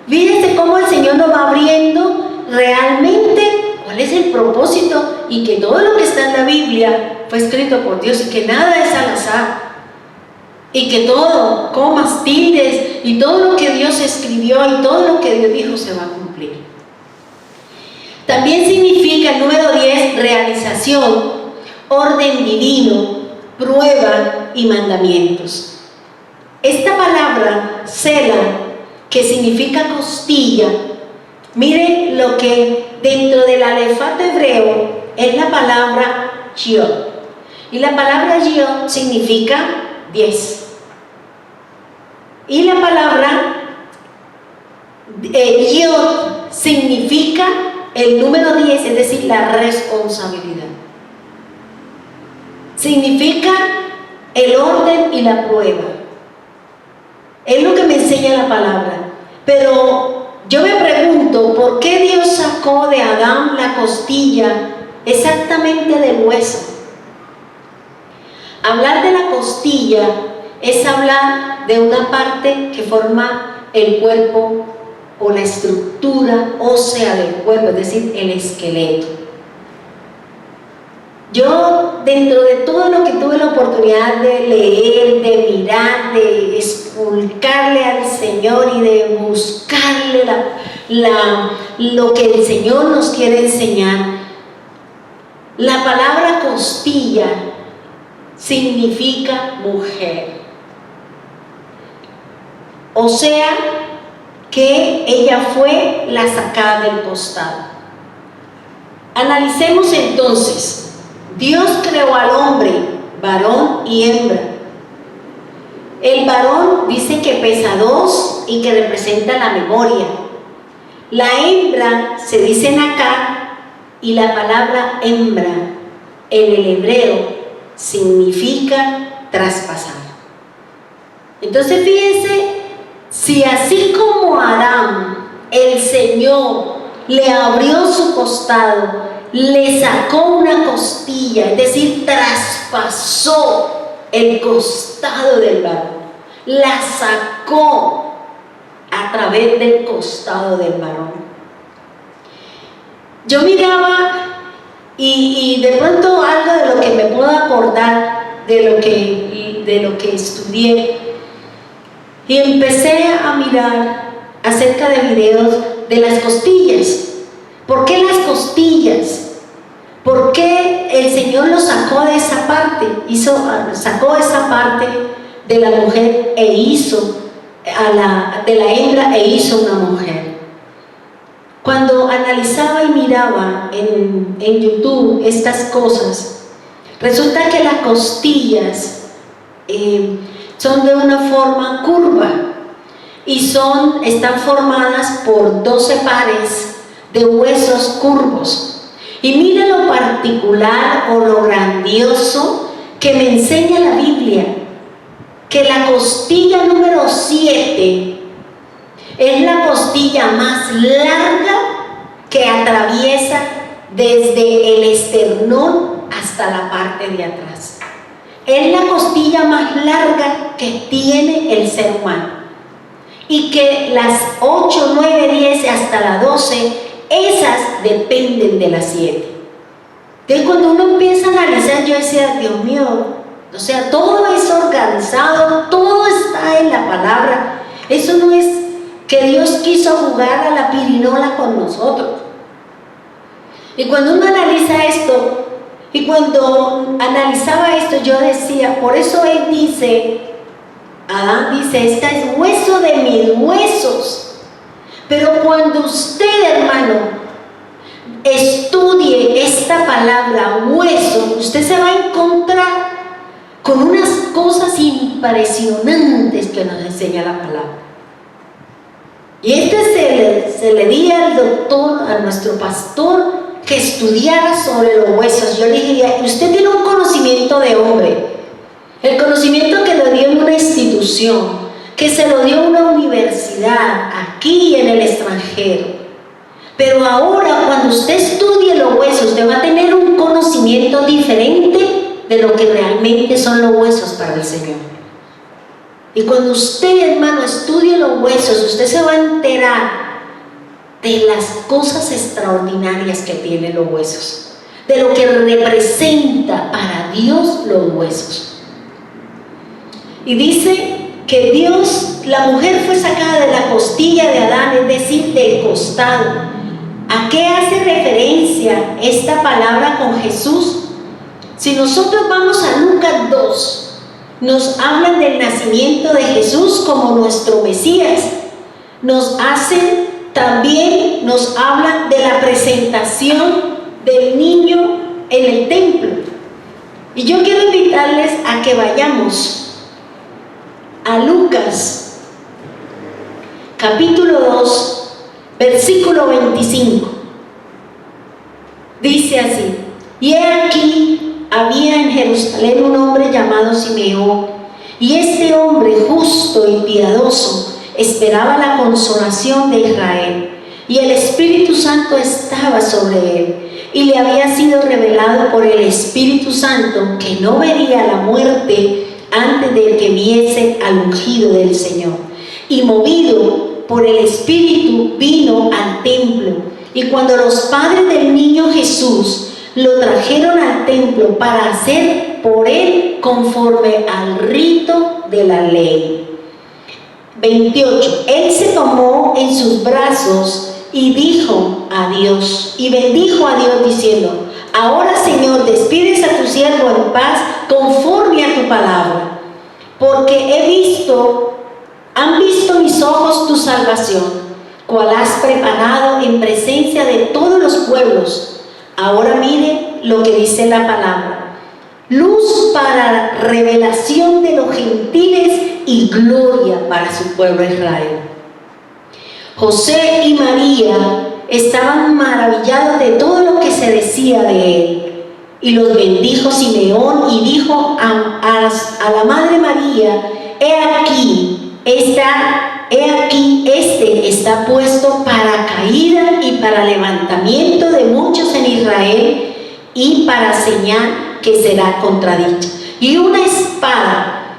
Fíjense cómo el Señor nos va abriendo realmente cuál es el propósito, y que todo lo que está en la Biblia fue escrito por Dios, y que nada es al azar, y que todo, comas, tildes, y todo lo que Dios escribió y todo lo que Dios dijo se va a cumplir. También significa el número 10 realización, orden divino, prueba y mandamientos. Esta palabra Sela, que significa costilla, mire lo que dentro del alefato hebreo es la palabra Yod, y la palabra Yod significa 10. Y la palabra Yod significa el número 10, es decir, la responsabilidad. Significa el orden y la prueba. Es lo que me enseña la palabra. Pero yo me pregunto, ¿por qué Dios sacó de Adán la costilla exactamente del hueso? Hablar de la costilla es hablar de una parte que forma el cuerpo o la estructura ósea del cuerpo, es decir, el esqueleto. Yo, dentro de todo lo que tuve la oportunidad de leer, de mirar, de esculcarle al Señor y de buscarle lo que el Señor nos quiere enseñar, la palabra costilla significa mujer. O sea, que ella fue la sacada del costado. Analicemos entonces. Dios creó al hombre, varón y hembra. El varón dice que pesa 2 y que representa la memoria. La hembra se dice Naká, y la palabra hembra en el hebreo significa traspasar. Entonces fíjense, si así como a Adán el Señor le abrió su costado, le sacó una costilla, es decir, traspasó el costado del varón, la sacó a través del costado del varón. Yo miraba y de pronto algo de lo que me puedo acordar de lo que estudié, y empecé a mirar acerca de videos de las costillas. ¿Por qué las costillas? ¿Por qué el Señor lo sacó de esa parte? Sacó esa parte de la mujer e hizo de la hembra e hizo una mujer. Cuando analizaba y miraba en YouTube estas cosas, resulta que las costillas son de una forma curva y están formadas por 12 pares de huesos curvos. Y mira lo particular o lo grandioso que me enseña la Biblia, que la costilla número 7 es la costilla más larga que atraviesa desde el esternón hasta la parte de atrás. Es la costilla más larga que tiene el ser humano. Y que las 8, 9, 10 hasta las 12, esas dependen de las 7. Entonces cuando uno empieza a analizar, yo decía, Dios mío, o sea, todo es organizado, todo está en la palabra. Eso no es que Dios quiso jugar a la pirinola con nosotros. Y cuando uno analiza esto, y cuando analizaba esto, yo decía, por eso él dice, Adán dice, esta es hueso de mis huesos. Pero cuando usted, hermano, estudie esta palabra hueso, usted se va a encontrar con unas cosas impresionantes que nos enseña la palabra. Y se le di al doctor, a nuestro pastor, que estudiara sobre los huesos. Yo le dije, usted tiene un conocimiento de hombre, el conocimiento que lo dio en una institución, que se lo dio en una universidad, aquí y en el extranjero. Pero ahora, cuando usted estudie los huesos, usted va a tener un conocimiento diferente de lo que realmente son los huesos para el Señor. Y cuando usted, hermano, estudie los huesos, usted se va a enterar de las cosas extraordinarias que tienen los huesos, de lo que representa para Dios los huesos. Y dice que Dios, la mujer fue sacada de la costilla de Adán, es decir, del costado. ¿A qué hace referencia esta palabra con Jesús? Si nosotros vamos a Lucas 2, nos hablan del nacimiento de Jesús como nuestro Mesías. También nos hablan de la presentación del niño en el templo. Y yo quiero invitarles a que vayamos a Lucas, capítulo 2, versículo 25. Dice así: y he aquí, había en Jerusalén un hombre llamado Simeón, y este hombre justo y piadoso esperaba la consolación de Israel, y el Espíritu Santo estaba sobre él, y le había sido revelado por el Espíritu Santo que no vería la muerte antes de que viese al ungido del Señor. Y movido por el Espíritu vino al templo, y cuando los padres del niño Jesús lo trajeron al templo para hacer por él conforme al rito de la ley. 28. Él se tomó en sus brazos y dijo a Dios, y bendijo a Dios diciendo: ahora, Señor, despides a tu siervo en paz conforme a tu palabra, porque han visto mis ojos tu salvación, cual has preparado en presencia de todos los pueblos. Ahora mire lo que dice la palabra: luz para revelación de los gentiles y gloria para su pueblo Israel. José y María estaban maravillados de todo lo que se decía de él, y los bendijo Simeón y dijo a la madre María: he aquí, este está puesto para caída y para levantamiento de muchos en Israel, y para señal que será contradicha. Y una espada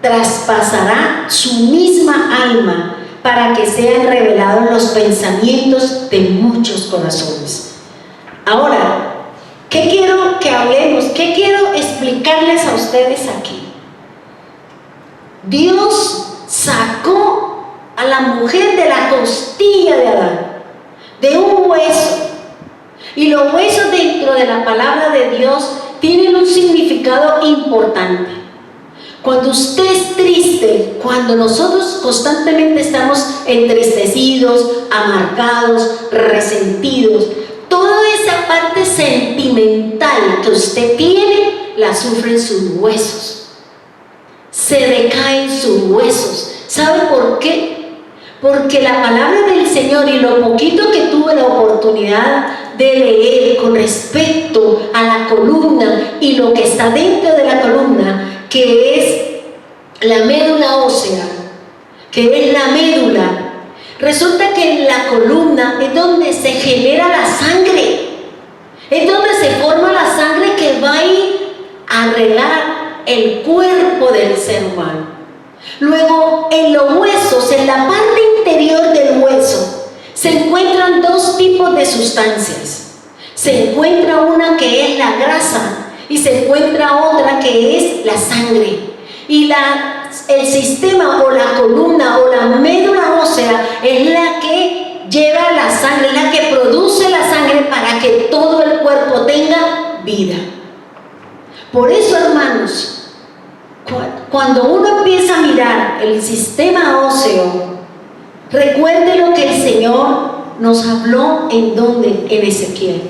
traspasará su misma alma, para que sean revelados los pensamientos de muchos corazones. Ahora, ¿qué quiero que hablemos? ¿Qué quiero explicarles a ustedes aquí? Dios sacó a la mujer de la costilla de Adán, de un hueso. Y los huesos dentro de la palabra de Dios tienen un significado importante. Cuando usted es triste, cuando nosotros constantemente estamos entristecidos, amargados, resentidos, toda esa parte sentimental que usted tiene, la sufren sus huesos. Se decaen sus huesos. ¿Sabe por qué? Porque la palabra del Señor, y lo poquito que tuve la oportunidad de leer con respecto a la columna y lo que está dentro de la columna, que es la médula ósea, que es la médula, resulta que en la columna es donde se genera la sangre, es donde se forma la sangre que va a ir a regar el cuerpo del ser humano. Luego, en los huesos, en la parte interior del hueso, se encuentran dos tipos de sustancias. Se encuentra una que es la grasa, y se encuentra otra que es la sangre. Y el sistema o la columna o la médula ósea es la que Por eso, hermanos, cuando uno empieza a mirar el sistema óseo, recuerde lo que el Señor nos habló en Ezequiel,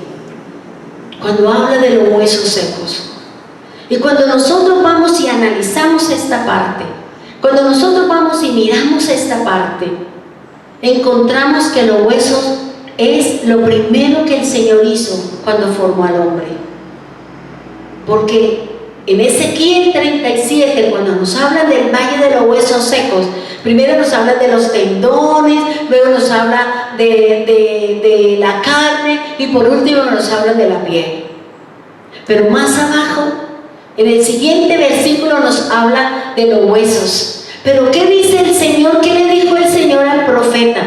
cuando habla de los huesos secos. Y cuando nosotros vamos y analizamos esta parte, cuando nosotros vamos y miramos esta parte, encontramos que los huesos es lo primero que el Señor hizo cuando formó al hombre. Porque en Ezequiel 37, cuando nos hablan del valle de los huesos secos, primero nos habla de los tendones, luego nos habla de la carne y por último nos habla de la piel. Pero más abajo, en el siguiente versículo nos habla de los huesos. Pero ¿qué dice el Señor? ¿Qué le dijo el Señor al profeta?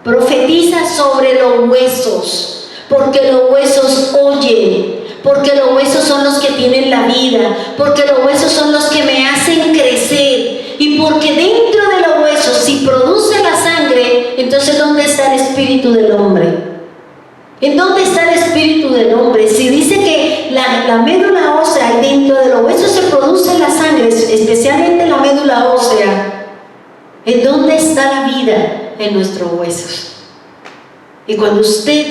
Profetiza sobre los huesos, porque los huesos oyen, porque los huesos son los que tienen la vida, porque los huesos son los que me hacen crecer, y porque dentro de los huesos, si produce la sangre, entonces ¿dónde está el espíritu del hombre? ¿En dónde está el espíritu del hombre? Si dice que la médula ósea, dentro de los huesos se produce la sangre, especialmente la médula ósea, ¿en dónde está la vida? En nuestros huesos. Y cuando usted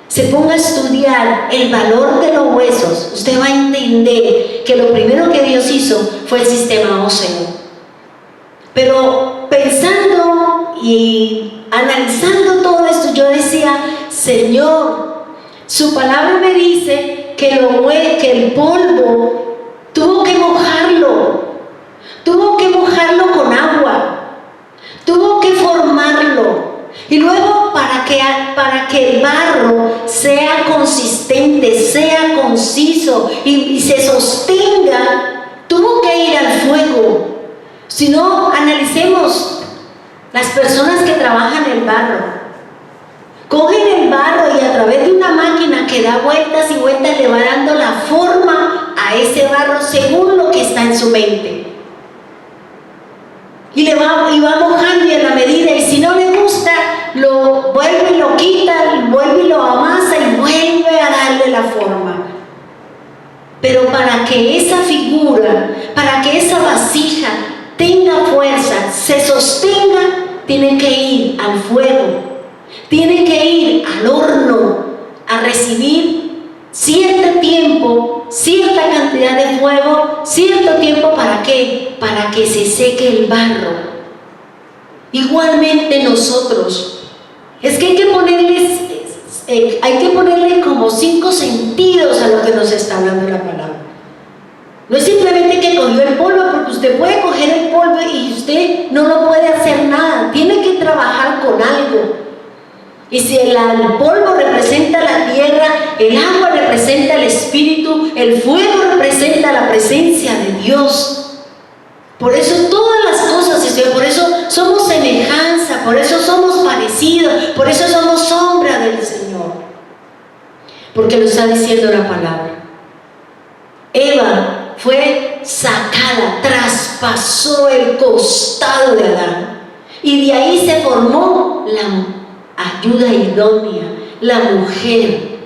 se ponga a estudiar el valor de los huesos, usted va a entender que lo primero que Dios hizo fue el sistema óseo. Pero pensando y analizando todo esto, yo decía, Señor, su palabra me dice que el polvo tuvo que mojarlo con agua, tuvo que formarlo, y luego para que el barro sea consistente, sea conciso y se sostenga, tuvo que ir al fuego. Si no, analicemos las personas que trabajan el barro. Cogen el barro y a través de una máquina que da vueltas y vueltas le va dando la forma a ese barro según lo que está en su mente. Y va mojando, y a la medida, y si no le gusta, lo vuelve y lo quita, vuelve y lo amasa y vuelve a darle la forma. Pero para que esa figura, para que esa vasija tenga fuerza, se sostenga, tiene que ir al fuego, tiene que ir al horno a recibir cierto tiempo, cierta cantidad de fuego, cierto tiempo. ¿Para qué? Para que se seque el barro. Igualmente nosotros, es que hay que ponerle como 5 sentidos a lo que nos está hablando la palabra. No es simplemente que cogió el polvo, porque usted puede coger el polvo y usted no lo puede hacer nada, tiene que trabajar con algo. Y si el polvo representa la tierra, el agua representa el espíritu, el fuego representa la presencia de Dios. Por eso todas las cosas, por eso somos semejanza, por eso somos parecidos, por eso somos sombra del Señor. Porque lo está diciendo la palabra. Eva fue sacada, traspasó el costado de Adán, y de ahí se formó la ayuda idónea, la mujer.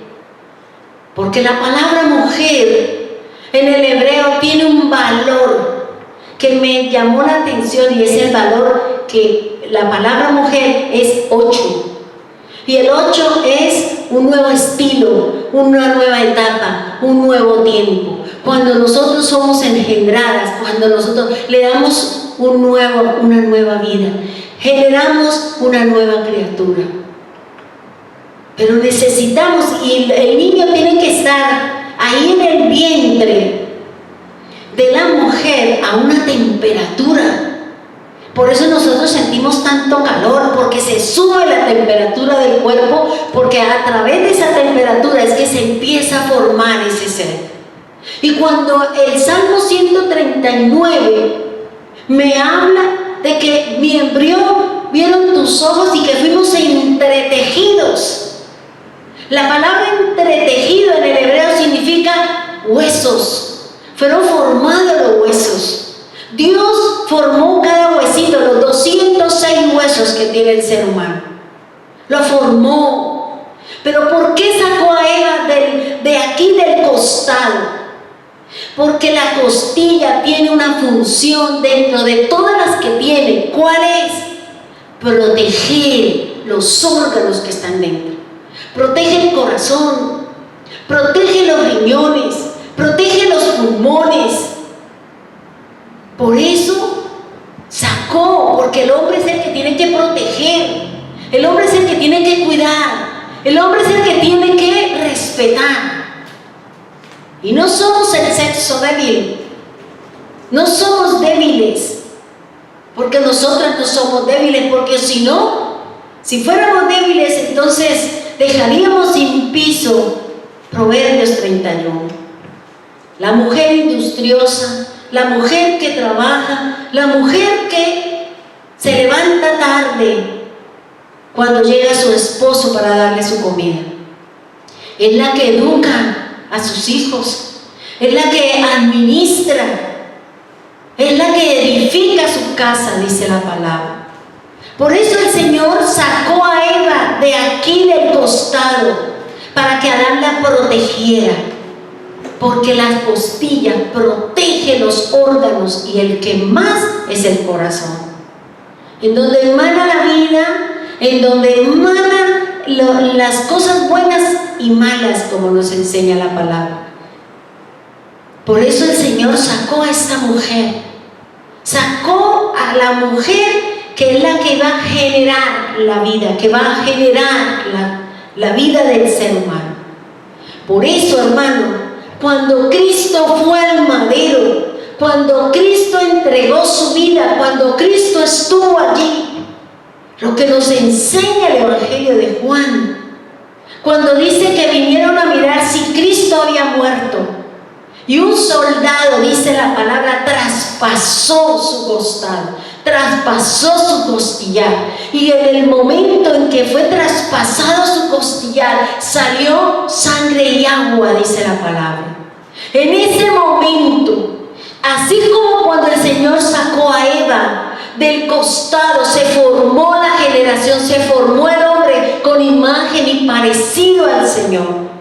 Porque la palabra mujer en el hebreo tiene un valor que me llamó la atención, y es el valor que la palabra mujer es 8. Y el 8 es un nuevo estilo, una nueva etapa, un nuevo tiempo. Cuando nosotros somos engendradas, cuando nosotros le damos una nueva vida, generamos una nueva criatura. Pero necesitamos, y el niño tiene que estar ahí en el vientre de la mujer a una temperatura. Por eso nosotros sentimos tanto calor, porque se sube la temperatura del cuerpo, porque a través de esa temperatura es que se empieza a formar ese ser. Y cuando el Salmo 139 me habla de que mi embrión vieron tus ojos y que fuimos entretejidos. La palabra entretejido en el hebreo significa huesos. Fueron formados los huesos. Dios formó cada huesito, los 206 huesos que tiene el ser humano. Lo formó. Pero ¿por qué sacó a Eva de aquí del costado? Porque la costilla tiene una función dentro de todas las que tiene. ¿Cuál es? Proteger los órganos que están dentro. Protege el corazón, protege los riñones, protege los pulmones. Por eso sacó, porque el hombre es el que tiene que proteger, el hombre es el que tiene que cuidar, el hombre es el que tiene que respetar. Y no somos el sexo débil, no somos débiles, porque nosotras no somos débiles, porque si no, si fuéramos débiles, entonces dejaríamos sin piso Proverbios 31. La mujer industriosa, la mujer que trabaja, la mujer que se levanta tarde cuando llega su esposo para darle su comida, es la que educa a sus hijos, es la que administra, es la que edifica su casa, dice la palabra. Por eso el Señor sacó a Eva de aquí del costado, para que Adán la protegiera, porque la costilla protege los órganos y el que más es el corazón, en donde emana la vida, en donde emanan las cosas buenas y malas, como nos enseña la palabra. Por eso el Señor sacó a esta mujer, sacó a la mujer que es la que va a generar la vida, que va a generar la vida del ser humano. Por eso, hermano, cuando Cristo fue al madero, cuando Cristo entregó su vida, cuando Cristo estuvo allí, lo que nos enseña el Evangelio de Juan, cuando dice que vinieron a mirar si Cristo había muerto, y un soldado, dice la palabra, traspasó su costado, traspasó su costillar, y en el momento en que fue traspasado su costillar, salió sangre y agua, dice la palabra. En ese momento, así como cuando el Señor sacó a Eva del costado, se formó la generación, se formó el hombre con imagen y parecido al Señor.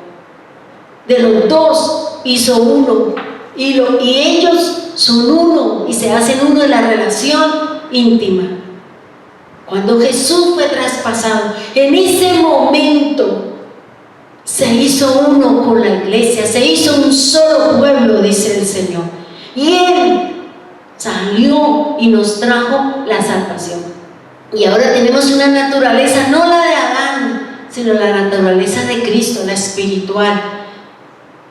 De los dos hizo uno, y ellos son uno, y se hacen uno en la relación íntima. Cuando Jesús fue traspasado, en ese momento se hizo uno con la iglesia, se hizo un solo pueblo, dice el Señor, y Él salió y nos trajo la salvación. Y ahora tenemos una naturaleza, no la de Adán, sino la naturaleza de Cristo, la espiritual,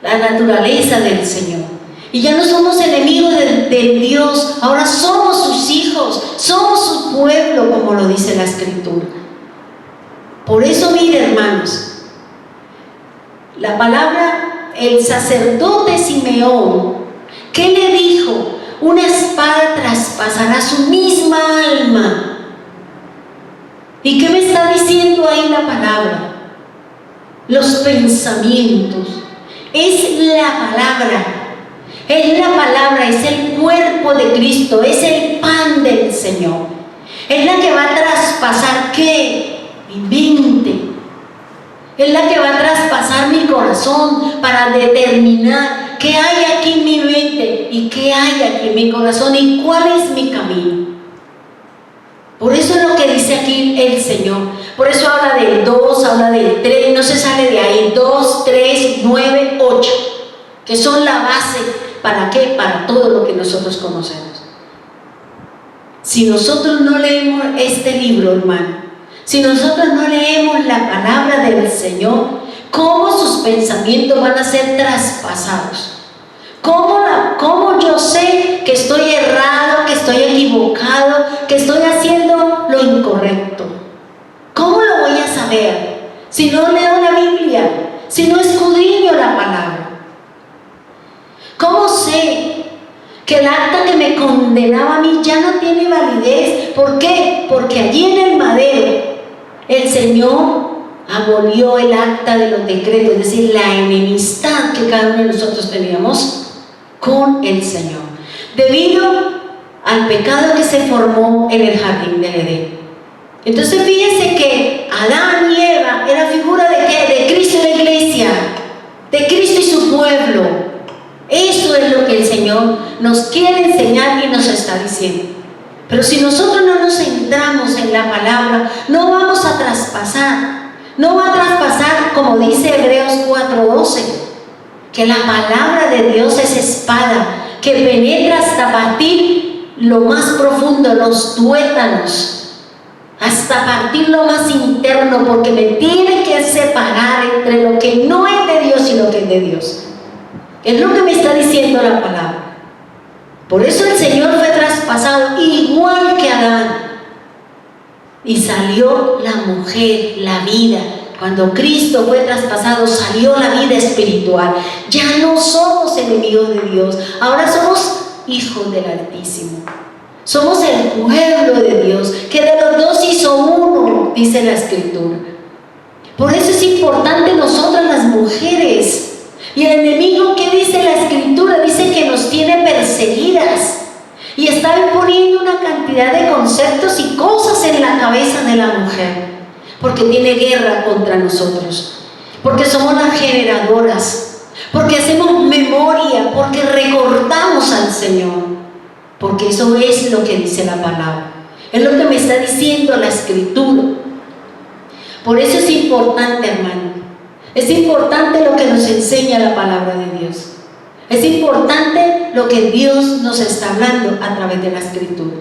la naturaleza del Señor. Y ya no somos enemigos de Dios, ahora somos sus hijos, somos su pueblo, como lo dice la Escritura. Por eso, mire, hermanos, la palabra, el sacerdote Simeón, ¿qué le dijo? Una espada traspasará su misma alma. ¿Y qué me está diciendo ahí la palabra? Los pensamientos. Es la palabra, es el cuerpo de Cristo, es el pan del Señor. Es la que va a traspasar, ¿qué? Mi mente. Es la que va a traspasar mi corazón para determinar qué hay aquí en mi mente y qué hay aquí en mi corazón y cuál es mi camino. Por eso es lo que dice aquí el Señor. Por eso habla del 2, habla del 3, no se sale de ahí. 2, 3, 9, 8, que son la base. ¿Para qué? Para todo lo que nosotros conocemos. Si nosotros no leemos este libro, hermano, si nosotros no leemos la palabra del Señor, ¿cómo sus pensamientos van a ser traspasados? ¿Cómo yo sé que estoy errado, que estoy equivocado, que estoy haciendo lo incorrecto? ¿Cómo lo voy a saber si no leo la Biblia, si no escudriño la palabra? ¿Cómo sé que el acta que me condenaba a mí ya no tiene validez? ¿Por qué? Porque allí en el madero el Señor abolió el acta de los decretos, es decir, la enemistad que cada uno de nosotros teníamos con el Señor, debido al pecado que se formó en el jardín del Edén. Entonces fíjense que Adán y Eva era figura de ¿qué? De Cristo y la iglesia, de Cristo y su pueblo. Eso es lo que el está diciendo. Pero si nosotros no nos centramos en la palabra, no vamos a traspasar. No va a traspasar, como dice Hebreos 4:12, que la palabra de Dios es espada, que penetra hasta partir lo más profundo, los tuétanos, hasta partir lo más interno, porque me tiene que separar entre lo que no es de Dios y lo que es de Dios. Es lo que me está diciendo la palabra. Por eso el Señor fue traspasado igual que Adán. Y salió la mujer, la vida. Cuando Cristo fue traspasado, salió la vida espiritual. Ya no somos enemigos de Dios, ahora somos hijos del Altísimo. Somos el pueblo de Dios, que de los dos hizo uno, dice la Escritura. Por eso es importante nosotras las mujeres. Y el enemigo, ¿qué dice la Escritura? Dice que nos tiene perseguidas. Y está imponiendo una cantidad de conceptos y cosas en la cabeza de la mujer. Porque tiene guerra contra nosotros. Porque somos las generadoras. Porque hacemos memoria. Porque recordamos al Señor. Porque eso es lo que dice la palabra. Es lo que me está diciendo la Escritura. Por eso es importante, hermano. Es importante lo que nos enseña la palabra de Dios. Es importante lo que Dios nos está hablando a través de la Escritura.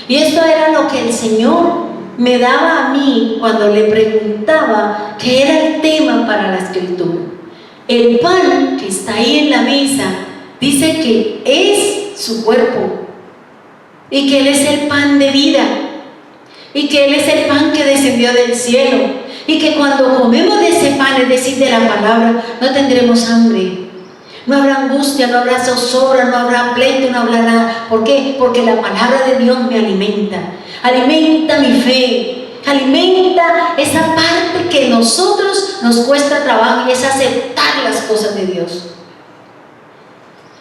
Y esto era lo que el Señor me daba a mí cuando le preguntaba qué era el tema para la Escritura. El pan que está ahí en la mesa dice que es su cuerpo y que Él es el pan de vida y que Él es el pan que descendió del cielo y que cuando comemos de ese pan, es decir, de la palabra, no tendremos hambre. No habrá angustia, no habrá zozobra, no habrá pleito, no habrá nada. ¿Por qué? Porque la palabra de Dios me alimenta. Alimenta mi fe. Alimenta esa parte que a nosotros nos cuesta trabajo y es aceptar las cosas de Dios.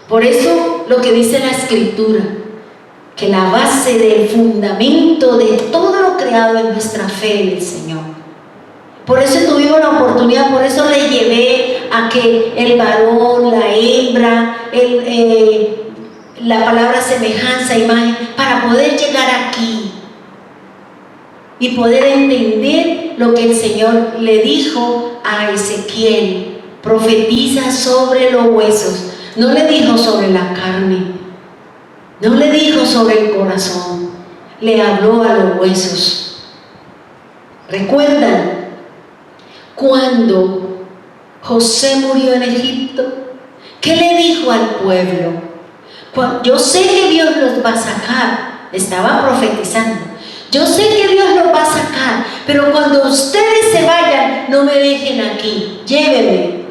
Por eso lo que dice la Escritura, que la base del fundamento de todo lo creado es nuestra fe en el Señor. Por eso tuvimos la oportunidad, por eso le llevé a que el varón, la hembra, la palabra semejanza, imagen, para poder llegar aquí y poder entender lo que el Señor le dijo a Ezequiel. Profetiza sobre los huesos. No le dijo sobre la carne, no le dijo sobre el corazón, le habló a los huesos. ¿Recuerdan cuando José murió en Egipto? ¿Qué le dijo al pueblo? Yo sé que Dios los va a sacar. Estaba profetizando. Yo sé que Dios los va a sacar, pero cuando ustedes se vayan, no me dejen aquí. Llévenme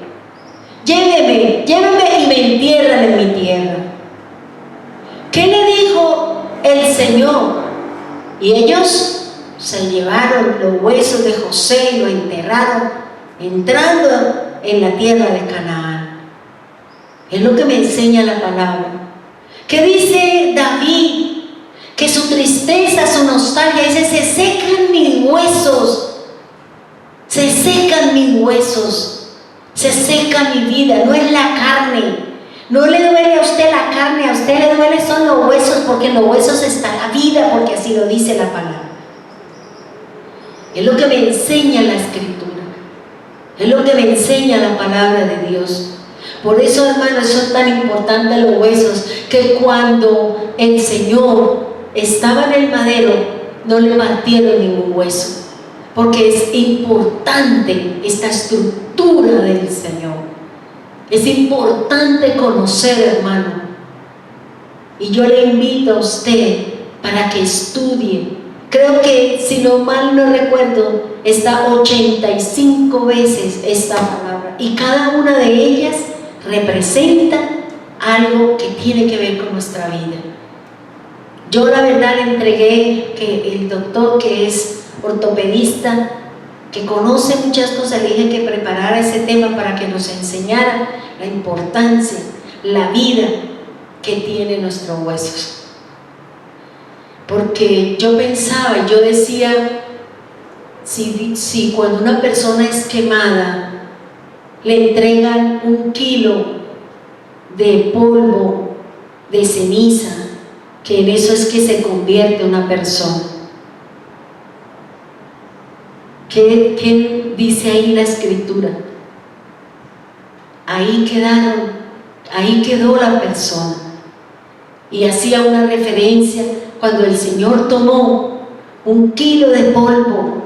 y me entierran en mi tierra. ¿Qué le dijo el Señor? Y ellos se llevaron los huesos de José y lo enterraron, entrando en la tierra de Canaán. Es lo que me enseña la palabra. ¿Qué dice David? Que su tristeza, su nostalgia, dice: se secan mis huesos, se secan mis huesos, se seca mi vida. No es la carne. No le duele a usted la carne, a usted le duele son los huesos, porque en los huesos está la vida, porque así lo dice la palabra. Es lo que me enseña la Escritura, es lo que me enseña la palabra de Dios. Por eso, hermanos, son tan importantes los huesos, que cuando el Señor estaba en el madero, no le partieron ningún hueso, porque es importante esta estructura del Señor. Es importante conocer, hermano. Y yo le invito a usted para que estudie. Creo que, si no mal no recuerdo, está 85 veces esta palabra. Y cada una de ellas representa algo que tiene que ver con nuestra vida. Yo la verdad le entregué que el doctor, que es ortopedista, que conoce muchas cosas, le dije que preparara ese tema para que nos enseñara la importancia, la vida que tienen nuestros huesos. Porque yo pensaba, yo decía, si cuando una persona es quemada, le entregan 1 kilo de polvo, de ceniza, que en eso es que se convierte una persona. ¿Qué dice ahí la Escritura? Ahí quedó la persona. Y hacía una referencia cuando el Señor tomó 1 kilo de polvo,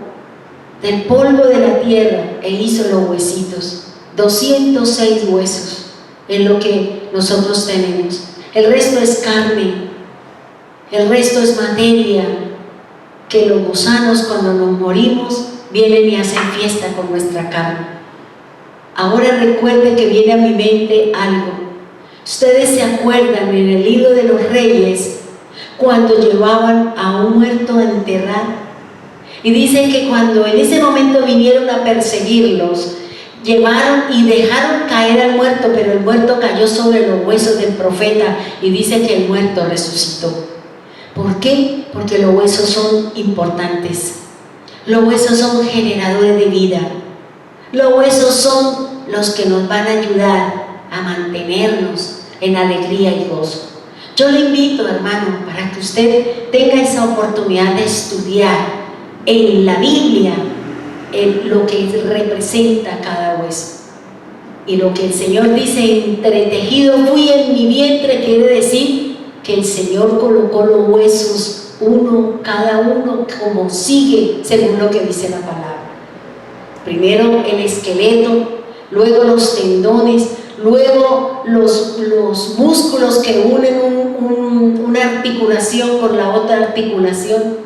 del polvo de la tierra, e hizo los huesitos, 206 huesos, es lo que nosotros tenemos. El resto es carne, el resto es materia, que los gusanos cuando nos morimos vienen y hacen fiesta con nuestra carne. Ahora recuerde que viene a mi mente algo. Ustedes se acuerdan en el libro de los Reyes cuando llevaban a un muerto a enterrar, y dicen que cuando en ese momento vinieron a perseguirlos, llevaron y dejaron caer al muerto, pero el muerto cayó sobre los huesos del profeta, y dice que el muerto resucitó. ¿Por qué? Porque los huesos son importantes. Los huesos son generadores de vida. Los huesos son los que nos van a ayudar a mantenernos en alegría y gozo. Yo le invito, hermano, para que usted tenga esa oportunidad de estudiar en la Biblia lo que representa cada hueso. Y lo que el Señor dice, entretejido fui en mi vientre, quiere decir que el Señor colocó los huesos, cada uno como sigue, según lo que dice la palabra. Primero el esqueleto, luego los tendones, luego los músculos que unen una articulación con la otra articulación,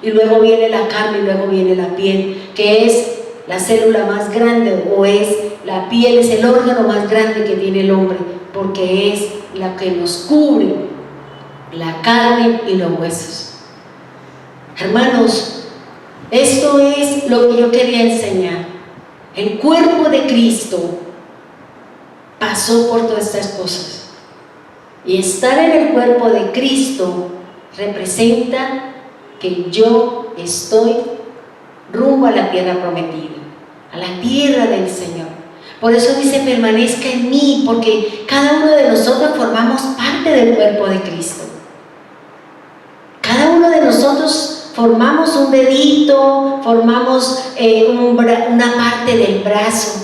y luego viene la carne y luego viene la piel, que es la célula más grande, o es la piel, es el órgano más grande que tiene el hombre, porque es la que nos cubre, la carne y los huesos. Hermanos, esto es lo que yo quería enseñar. El cuerpo de Cristo pasó por todas estas cosas, y estar en el cuerpo de Cristo representa que yo estoy rumbo a la tierra prometida, a la tierra del Señor. Por eso dice, permanezca en mí, porque cada uno de nosotros formamos parte del cuerpo de Cristo. Cada uno de nosotros formamos un dedito, formamos una parte del brazo.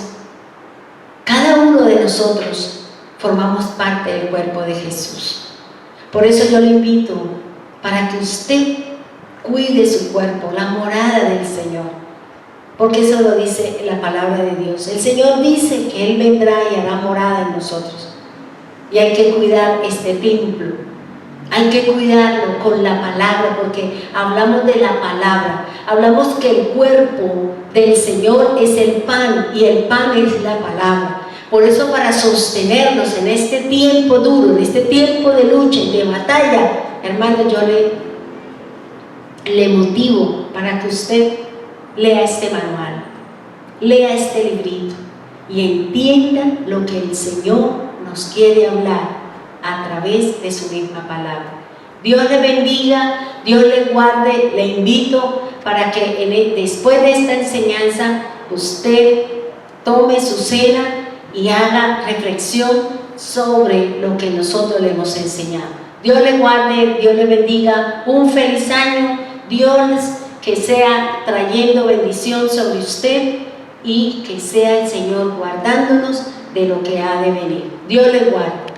Cada uno de nosotros formamos parte del cuerpo de Jesús. Por eso yo le invito para que usted cuide su cuerpo, la morada del Señor, porque eso lo dice la palabra de Dios. El Señor dice que Él vendrá y hará morada en nosotros, y hay que cuidar este templo, hay que cuidarlo con la palabra, porque hablamos de la palabra, hablamos que el cuerpo del Señor es el pan, y el pan es la palabra. Por eso, para sostenernos en este tiempo duro, en este tiempo de lucha y de batalla, hermano, yo le motivo para que usted lea este manual, lea este librito y entienda lo que el Señor nos quiere hablar a través de su misma palabra. Dios le bendiga, Dios le guarde. Le invito para que después de esta enseñanza usted tome su cena y haga reflexión sobre lo que nosotros le hemos enseñado. Dios le guarde, Dios le bendiga, un feliz año. Dios que sea trayendo bendición sobre usted, y que sea el Señor guardándonos de lo que ha de venir. Dios le guarde.